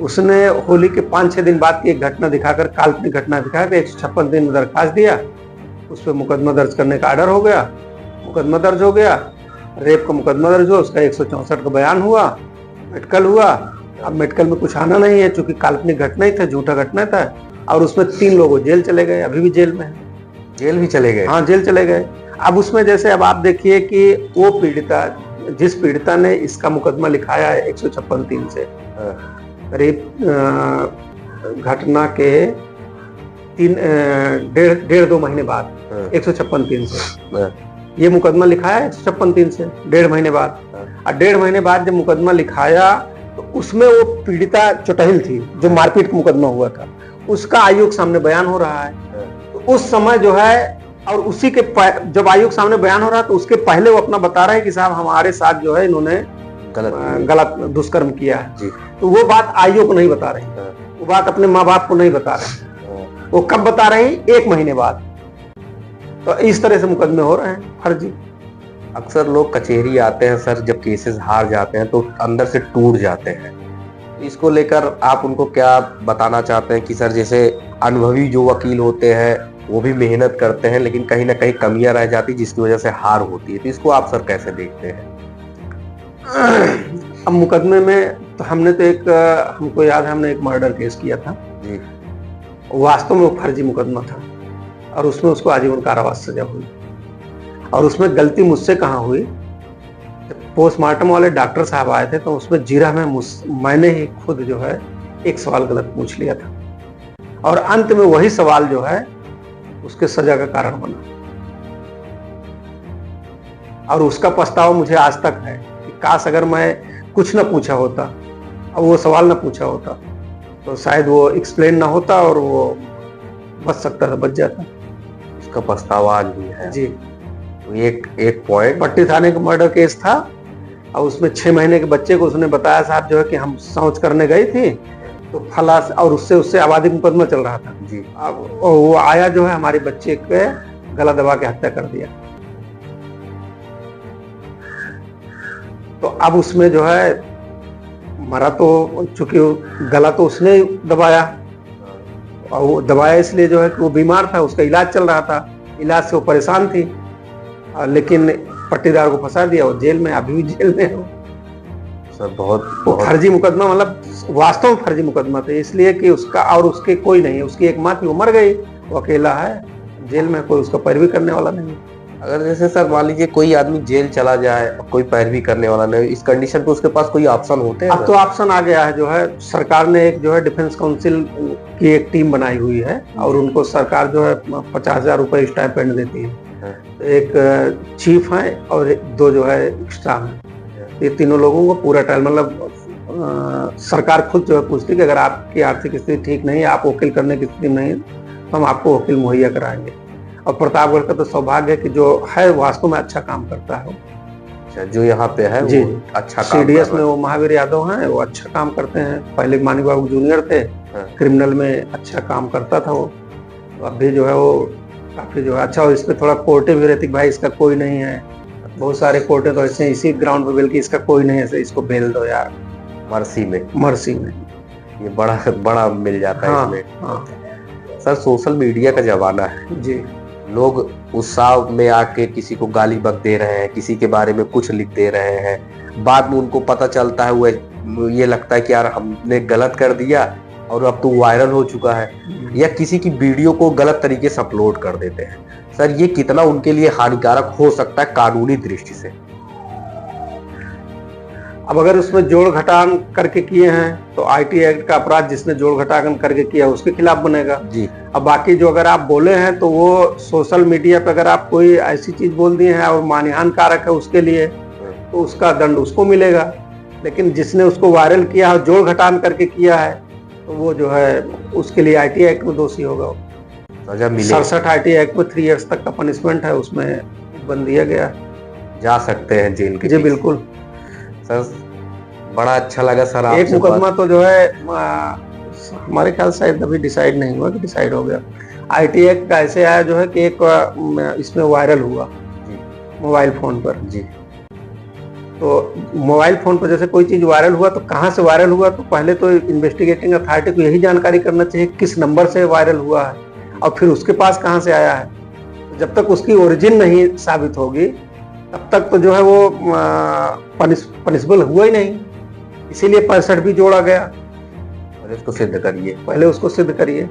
उसने होली के 5-6 दिन बाद की एक घटना दिखाकर, काल्पनिक घटना दिखाकर 156 दिन में दरखास्त दिया, उस पर मुकदमा दर्ज करने का ऑर्डर हो गया, मुकदमा दर्ज हो गया, रेप का मुकदमा दर्ज हुआ, उसका 164 का बयान हुआ, मेडिकल हुआ। अब मेडिकल में कुछ आना नहीं है क्योंकि काल्पनिक घटना ही था, झूठा घटना था, और उसमें 3 लोग जेल चले गए, अभी भी जेल में है। जेल भी चले गए? हाँ, जेल चले गए। अब उसमें जैसे अब आप देखिए कि वो पीड़िता, जिस पीड़िता ने इसका मुकदमा लिखाया है 156(3) से, रेप घटना के 1.5-2 महीने बाद 156(3) से ये मुकदमा लिखाया है 156(3) से 1.5 महीने बाद। और 1.5 महीने बाद जब मुकदमा लिखाया तो उसमें वो पीड़िता चुटहिल थी, जो मारपीट का मुकदमा हुआ था, उसका आयोग सामने बयान हो रहा है। तो उस समय जो है, और उसी के जब आयोग सामने बयान हो रहा है तो उसके पहले वो अपना बता रहे हैं कि साहब हमारे साथ जो है इन्होंने गलत दुष्कर्म किया है। तो वो बात आयोग को नहीं बता रही, वो बात अपने माँ बाप को नहीं बता रहे, वो कब बता रहे हैं? 1 महीने बाद। तो इस तरह से मुकदमे हो रहे हैं फर्जी। अक्सर लोग कचहरी आते हैं सर, जब केसेस हार जाते हैं तो अंदर से टूट जाते हैं। इसको लेकर आप उनको क्या बताना चाहते हैं कि सर जैसे अनुभवी जो वकील होते हैं वो भी मेहनत करते हैं, लेकिन कहीं ना कहीं कमियां रह जाती जिसकी वजह से हार होती है, तो इसको आप सर कैसे देखते हैं? अब मुकदमे में तो हमने तो हमको याद है, हमने एक मर्डर केस किया था जी, वास्तव में वो फर्जी मुकदमा था और उसमें उसको आजीवन कारावास सजा हुई। और उसमें गलती मुझसे कहाँ हुई, पोस्टमार्टम वाले डॉक्टर साहब आए थे तो उसमें जीरा में मैंने ही खुद जो है एक सवाल गलत पूछ लिया था, और अंत में वही सवाल जो है उसके सजा का कारण बना। और उसका पछतावा मुझे आज तक है कि काश अगर मैं कुछ ना पूछा होता, अब वो सवाल ना पूछा होता, तो शायद वो एक्सप्लेन ना होता और वो बच सकता था, बच जाता। इसका पछतावा आज भी है जी। तो एक पॉइंट, पट्टी थाने का मर्डर केस था और उसमें 6 महीने के बच्चे को उसने बताया साहब जो है कि हम शौच करने गए थे तो फला, और उससे आबादी मुकदमा चल रहा था जी। अब वो आया जो है हमारे बच्चे के गला दबा के हत्या कर दिया। तो अब उसमें जो है मरा तो, चूंकि गला तो उसने दबाया, और वो दबाया इसलिए जो है कि वो बीमार था, उसका इलाज चल रहा था, इलाज से वो परेशान थी, लेकिन पट्टीदार को फंसा दिया, वो जेल में, अभी भी जेल में हो सर। बहुत फर्जी मुकदमा, मतलब वास्तव में फर्जी मुकदमा था, इसलिए कि उसका और उसके कोई नहीं है, उसकी एक माँ थी वो मर गई, वो अकेला है जेल में, कोई उसका पैरवी करने वाला नहीं। अगर जैसे सर मान लीजिए कोई आदमी जेल चला जाए, कोई पैरवी करने वाला नहीं, इस कंडीशन पे उसके पास कोई ऑप्शन होते हैं? अब तो ऑप्शन आ गया है, जो है सरकार ने एक जो है डिफेंस काउंसिल की एक टीम बनाई हुई है और उनको सरकार जो है 50,000 रुपए स्टाइपेंड देती है। एक चीफ है और 2 जो है एक्स्ट्रा है, ये तीनों लोगों को पूरा टाइम, मतलब सरकार खुद जो है पूछती है कि अगर आपकी आर्थिक स्थिति ठीक नहीं है, आप वकील करने की स्थिति नहीं है, तो हम आपको वकील मुहैया कराएंगे। और प्रतापगढ़ का तो सौभाग्य है कि जो है वास्तव में अच्छा काम करता है। अच्छा, जो यहाँ पे है जी, वो अच्छा काम सीडीएस कर में रहा वो महावीर यादव हैं, वो अच्छा काम करते हैं। पहले मानिक बाबू जूनियर थे, है। क्रिमिनल में अच्छा काम करता था वो। अब भी जो है वो काफी जो है अच्छा, और इस पे थोड़ा कोर्टे भी रहती कि भाई इसका कोई नहीं है। बहुत सारे कोर्टे तो ऐसे इसी ग्राउंड पे बेल कि इसका कोई नहीं है, इसको बेल दो यार, मर्सी में मर्सी में। ये बड़ा बड़ा मिल जाता है हाँ, इसमें। हाँ, सर, सोशल मीडिया का जमाना है, जी, लोग उत्साह में आके किसी को गाली बक दे रहे हैं, किसी के बारे में कुछ लिख दे रहे हैं, बाद में उनको पता चलता है वो ये लगता है कि यार हमने गलत कर दिया और अब तो वायरल हो चुका है, या किसी की वीडियो को गलत तरीके से अपलोड कर देते हैं। सर, ये कितना उनके लिए हानिकारक हो सकता है कानूनी दृष्टि से? अब अगर उसमें जोड़ घटान करके किए हैं तो आईटी एक्ट का अपराध जिसने जोड़ घटान करके किया उसके खिलाफ बनेगा जी। अब बाकी जो अगर आप बोले हैं तो वो सोशल मीडिया पे अगर आप कोई ऐसी चीज बोल दिए हैं और मानहानि कारक है उसके लिए, तो उसका दंड उसको मिलेगा। लेकिन जिसने उसको वायरल किया और जोड़ घटान करके किया है तो वो जो है उसके लिए आईटी एक्ट में दोषी होगा। सजा मिले 67 आईटी एक्ट में 3 इयर्स तक का पनिशमेंट है, उसमें बन दिया गया, जा सकते हैं जेल के। जी बिल्कुल। सर, बड़ा अच्छा लगा सर आपसे एक मुकदमा तो जो है हमारे ख्याल से अभी डिसाइड नहीं हुआ कि डिसाइड हो गया। आईटी एक्ट का ऐसे आया जो है कि एक इसमें वायरल हुआ मोबाइल फोन पर। जी। तो मोबाइल फोन पर जैसे कोई चीज वायरल हुआ तो कहाँ से वायरल हुआ, तो पहले तो इन्वेस्टिगेटिंग अथॉरिटी को यही जानकारी करना चाहिए किस नंबर से वायरल हुआ है और फिर उसके पास कहाँ से आया है। जब तक उसकी ओरिजिन नहीं साबित होगी तब तक तो जो है वो पनिशबल हुआ ही नहीं। इसीलिए 65 भी जोड़ा गया। और इसको सिद्ध करिए, पहले उसको सिद्ध करिए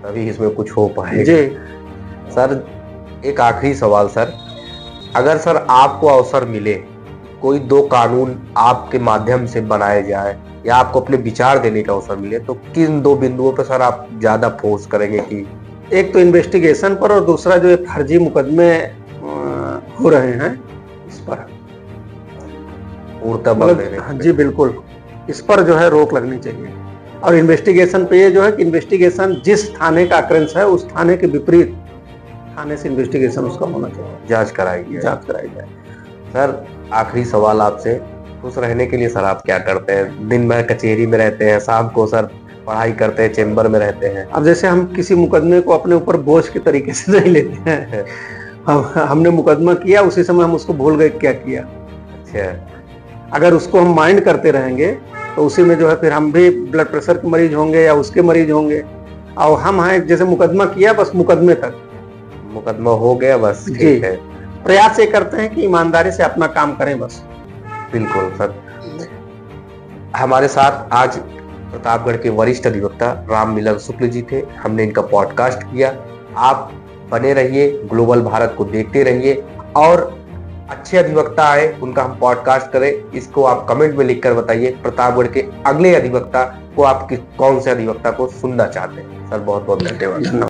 तभी इसमें कुछ हो पाएगा। जी। सर, एक आखिरी सवाल सर, अगर सर आपको अवसर मिले कोई 2 कानून आपके माध्यम से बनाए जाए या आपको अपने विचार देने का अवसर मिले तो किन 2 बिंदुओं पर सर आप ज्यादा फोर्स करेंगे? कि एक तो इन्वेस्टिगेशन पर और दूसरा जो फर्जी मुकदमे हो रहे हैं इस पर पूर्णतः बंद देने का। जी बिल्कुल, इस पर जो है रोक लगनी चाहिए। और इन्वेस्टिगेशन पे ये जो है कि इन्वेस्टिगेशन जिस थाने का अक्रेंस है उस थाने के विपरीत थाने से इन्वेस्टिगेशन उसका होना चाहिए, जांच कराई जाए। सर, आखिरी सवाल आपसे, खुश रहने के लिए सर आप क्या करते हैं? दिन भर कचहरी में रहते हैं, शाम को सर पढ़ाई करते हैं, चेंबर में रहते हैं। अब जैसे हम किसी मुकदमे को अपने ऊपर बोझ के तरीके से नहीं लेते हैं। हमने मुकदमा किया, उसी समय हम उसको भूल गए क्या किया। अच्छा। अगर उसको हम माइंड करते रहेंगे तो उसी में जो है फिर हम भी ब्लड प्रेशर के मरीज होंगे या उसके मरीज होंगे। और हम हैं जैसे मुकदमा किया बस मुकदमे तक, मुकदमा हो गया बस, जी। ठीक है। प्रयास ये करते हैं कि ईमानदारी से अपना काम करें बस। बिल्कुल सर। हमारे साथ आज प्रतापगढ़ के वरिष्ठ अधिवक्ता राम मिलन शुक्ल जी थे। हमने इनका पॉडकास्ट किया। आप बने रहिए, ग्लोबल भारत को देखते रहिए और अच्छे अधिवक्ता आए उनका हम पॉडकास्ट करें, इसको आप कमेंट में लिखकर बताइए। प्रतापगढ़ के अगले अधिवक्ता को आप कौन से अधिवक्ता को सुनना चाहते हैं? सर, बहुत बहुत धन्यवाद।